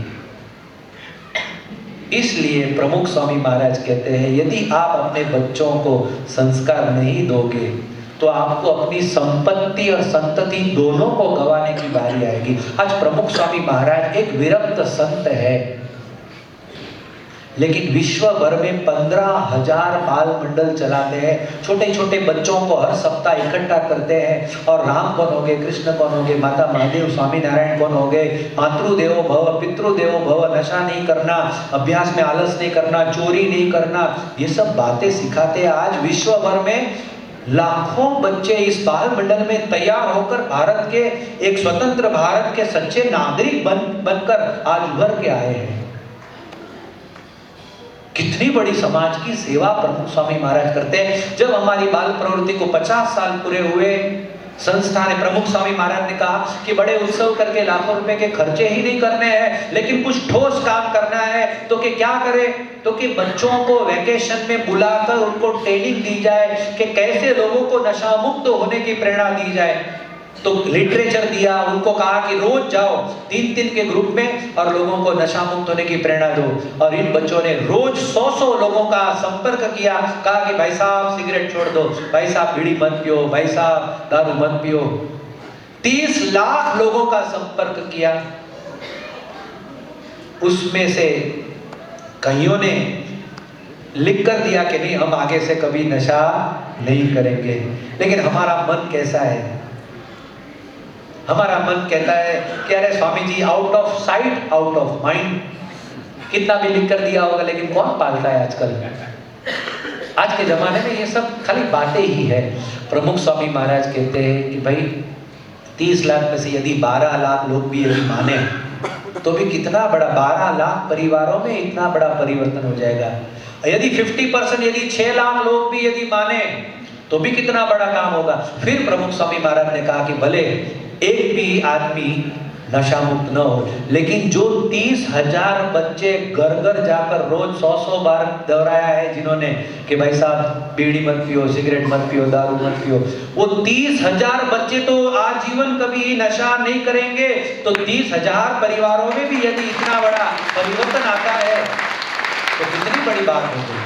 इसलिए प्रमुख स्वामी महाराज कहते हैं, यदि आप अपने बच्चों को संस्कार नहीं दोगे तो आपको अपनी संपत्ति और संतति दोनों को गंवाने की बारी आएगी। आज प्रमुख स्वामी महाराज एक विरक्त संत है, लेकिन विश्व भर में 15,000 बाल मंडल चलाते हैं। छोटे छोटे बच्चों को हर सप्ताह इकट्ठा करते हैं, और राम कौन हो गए, कृष्ण कौन हो गए, माता महादेव, स्वामी नारायण कौन हो गए, मातृदेवो भव, पितृदेवो भव, नशा नहीं करना, अभ्यास में आलस नहीं करना, चोरी नहीं करना, ये सब बातें सिखाते हैं। आज विश्व भर में लाखों बच्चे इस बाल मंडल में तैयार होकर भारत के एक स्वतंत्र भारत के सच्चे नागरिक बनकर आज उभर के आए हैं। कितनी बड़ी समाज की सेवा प्रमुख स्वामी महाराज करते हैं। जब हमारी बाल प्रवृत्ति को 50 साल पूरे हुए, संस्था ने, प्रमुख स्वामी महाराज ने कहा कि बड़े उत्सव करके लाखों रुपए के खर्चे ही नहीं करने हैं, लेकिन कुछ ठोस काम करना है। तो कि क्या करें? तो कि बच्चों को वैकेशन में बुलाकर उनको ट्रेनिंग दी जाए कि कैसे लोगों को नशा मुक्त होने की प्रेरणा दी जाए। तो लिटरेचर दिया, उनको कहा कि रोज जाओ 3-3 के ग्रुप में और लोगों को नशा मुक्त होने की प्रेरणा दो। और इन बच्चों ने रोज 100 लोगों का संपर्क किया, कहा कि भाई साहब सिगरेट छोड़ दो, भाई साहब बीड़ी मत पियो, भाई साहब दारू मत पियो। 30 लाख लोगों का संपर्क किया। उसमें से कईयों ने लिख कर दिया कि नहीं, हम आगे से कभी नशा नहीं करेंगे। लेकिन हमारा मन कैसा है? हमारा मन कहता है कि अरे Swami ji, out of sight out of mind. कितना भी लिख कर दिया होगा, लेकिन कौन पालता है आजकल? आज के जमाने में ये सब खाली बातें ही है। प्रमुख स्वामी महाराज कहते हैं कि भाई 30 लाख में से यदि 12 लाख लोग भी यदि माने तो भी कितना बड़ा, 12 लाख परिवारों में इतना बड़ा परिवर्तन हो जाएगा। यदि 50% यदि 6 लाख लोग भी यदि माने तो भी कितना बड़ा काम होगा। फिर प्रमुख स्वामी महाराज ने कहा कि भले एक भी आदमी नशा मुक्त न हो, लेकिन जो 30,000 बच्चे घर घर जाकर रोज 100 बार दोहराया है जिन्होंने कि भाई साहब बीड़ी मत पियो, सिगरेट मत पियो, दारू मत पियो, वो 30,000 बच्चे तो आजीवन कभी नशा नहीं करेंगे। तो 30,000 परिवारों में भी यदि इतना बड़ा परिवर्तन आता है तो कितनी बड़ी बात होगी।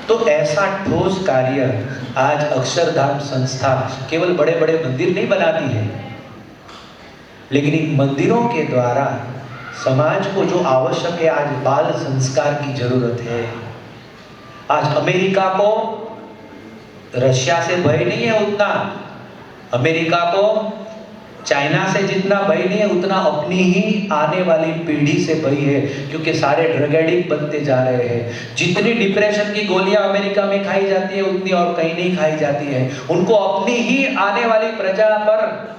तो ऐसा ठोस कार्य आज अक्षरधाम संस्था केवल बड़े बड़े मंदिर नहीं बनाती है, लेकिन इन मंदिरों के द्वारा समाज को जो आवश्यक है, आज बाल संस्कार की जरूरत है। आज अमेरिका को रशिया से भय नहीं है उतना, अमेरिका को चाइना से जितना भय नहीं है उतना अपनी ही आने वाली पीढ़ी से भय है, क्योंकि सारे ड्रग एडिक्ट बनते जा रहे हैं। जितनी डिप्रेशन की गोलियां अमेरिका में खाई जाती है उतनी और कहीं नहीं खाई जाती है। उनको अपनी ही आने वाली प्रजा पर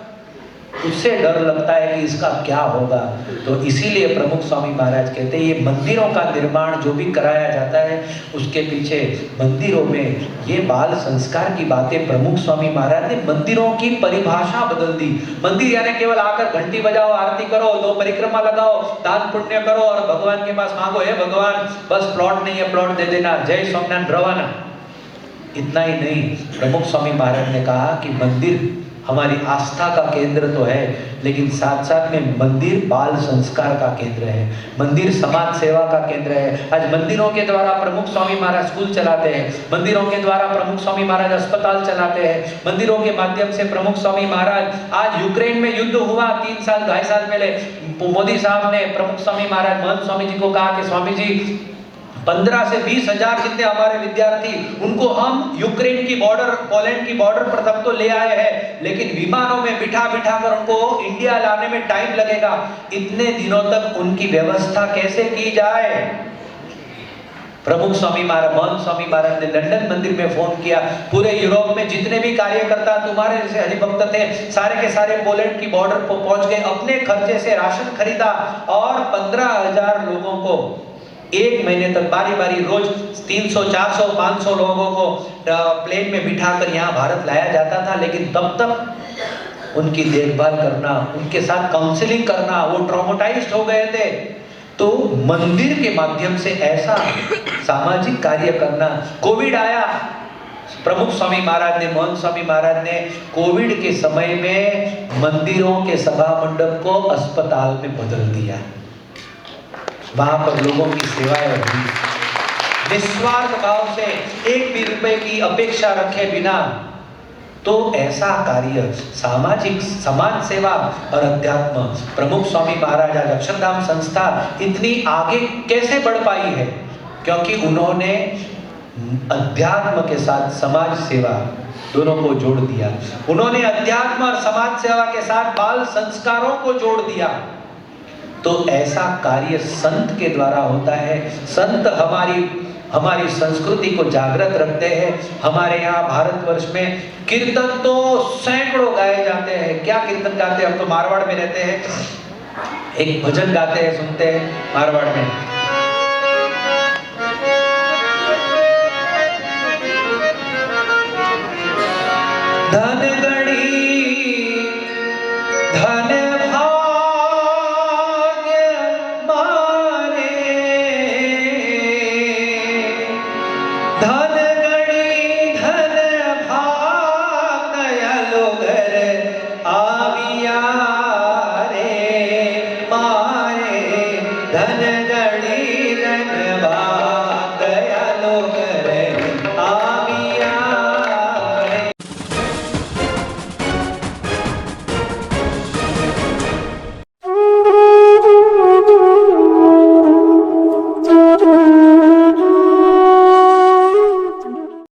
उससे डर लगता है कि इसका क्या होगा। तो इसीलिए प्रमुख स्वामी महाराज कहते हैं ये मंदिरों का निर्माण जो भी कराया जाता है उसके पीछे मंदिरों में ये बाल संस्कार की बातें प्रमुख स्वामी महाराज ने मंदिरों की परिभाषा बदल दी। मंदिर यानी केवल आकर घंटी बजाओ, आरती करो, 2 परिक्रमा लगाओ, दान पुण्य करो और भगवान के पास मांगो, हे भगवान बस प्लॉट नहीं है प्लॉट दे देना, जय स्वामीनारायण रवाना, इतना ही नहीं। प्रमुख स्वामी महाराज ने कहा कि मंदिर हमारी आस्था का केंद्र तो है, लेकिन साथ साथ में मंदिर बाल संस्कार का केंद्र है, मंदिर समाज सेवा का केंद्र है। आज मंदिरों के द्वारा प्रमुख स्वामी महाराज स्कूल चलाते हैं, मंदिरों के द्वारा प्रमुख स्वामी महाराज अस्पताल चलाते हैं, मंदिरों के माध्यम से प्रमुख स्वामी महाराज, आज यूक्रेन में युद्ध हुआ 3 साल 2.5 साल पहले, मोदी साहब ने प्रमुख स्वामी महाराज महंत स्वामी जी को कहा कि स्वामी जी 15 से 20 हजार जितने हमारे विद्यार्थी उनको हम यूक्रेन की बॉर्डर, पोलैंड की बॉर्डर पर तब तो ले आए हैं, लेकिन विमानों में बिठा बिठा कर उनको इंडिया लाने में टाइम लगेगा। इतने दिनों तक उनकी व्यवस्था कैसे की जाए। प्रमुख स्वामी महाराज, महंत स्वामी महाराज ने लंदन मंदिर में फोन किया, पूरे यूरोप में जितने भी कार्यकर्ता तुम्हारे जैसे हरिभक्त थे सारे के सारे पोलैंड की बॉर्डर पर पहुंच गए, अपने खर्चे से राशन खरीदा और 15,000 लोगों को 1 महीने तक बारी बारी रोज 300, 400, 500 लोगों को प्लेन में बिठाकर यहाँ भारत लाया जाता था। लेकिन तब तक उनकी देखभाल करना, उनके साथ काउंसलिंग करना, वो ट्रॉमेटाइज्ड हो गए थे। तो मंदिर के माध्यम से ऐसा सामाजिक कार्य करना। कोविड आया, प्रमुख स्वामी महाराज ने, महंत स्वामी महाराज ने कोविड के समय में मंदिरों के सभा मंडप को अस्पताल में बदल दिया, वहां पर लोगों की सेवाएं हुई, निस्वार्थ भाव से 1 भी रुपए की अपेक्षा रखे बिना। तो ऐसा कार्य सामाजिक समाज सेवा और अध्यात्म, प्रमुख स्वामी महाराज आज अक्षरधाम संस्था इतनी आगे कैसे बढ़ पाई है, क्योंकि उन्होंने अध्यात्म के साथ समाज सेवा दोनों को जोड़ दिया। उन्होंने अध्यात्म और समाज सेवा के साथ बाल संस्कारों को जोड़ दिया। तो ऐसा कार्य संत के द्वारा होता है। संत हमारी संस्कृति को जागृत रखते हैं। हमारे यहाँ भारतवर्ष में कीर्तन तो सैकड़ों गाए जाते हैं। क्या कीर्तन गाते हैं, हम तो मारवाड़ में रहते हैं, एक भजन गाते हैं, सुनते हैं मारवाड़ में। धन गणी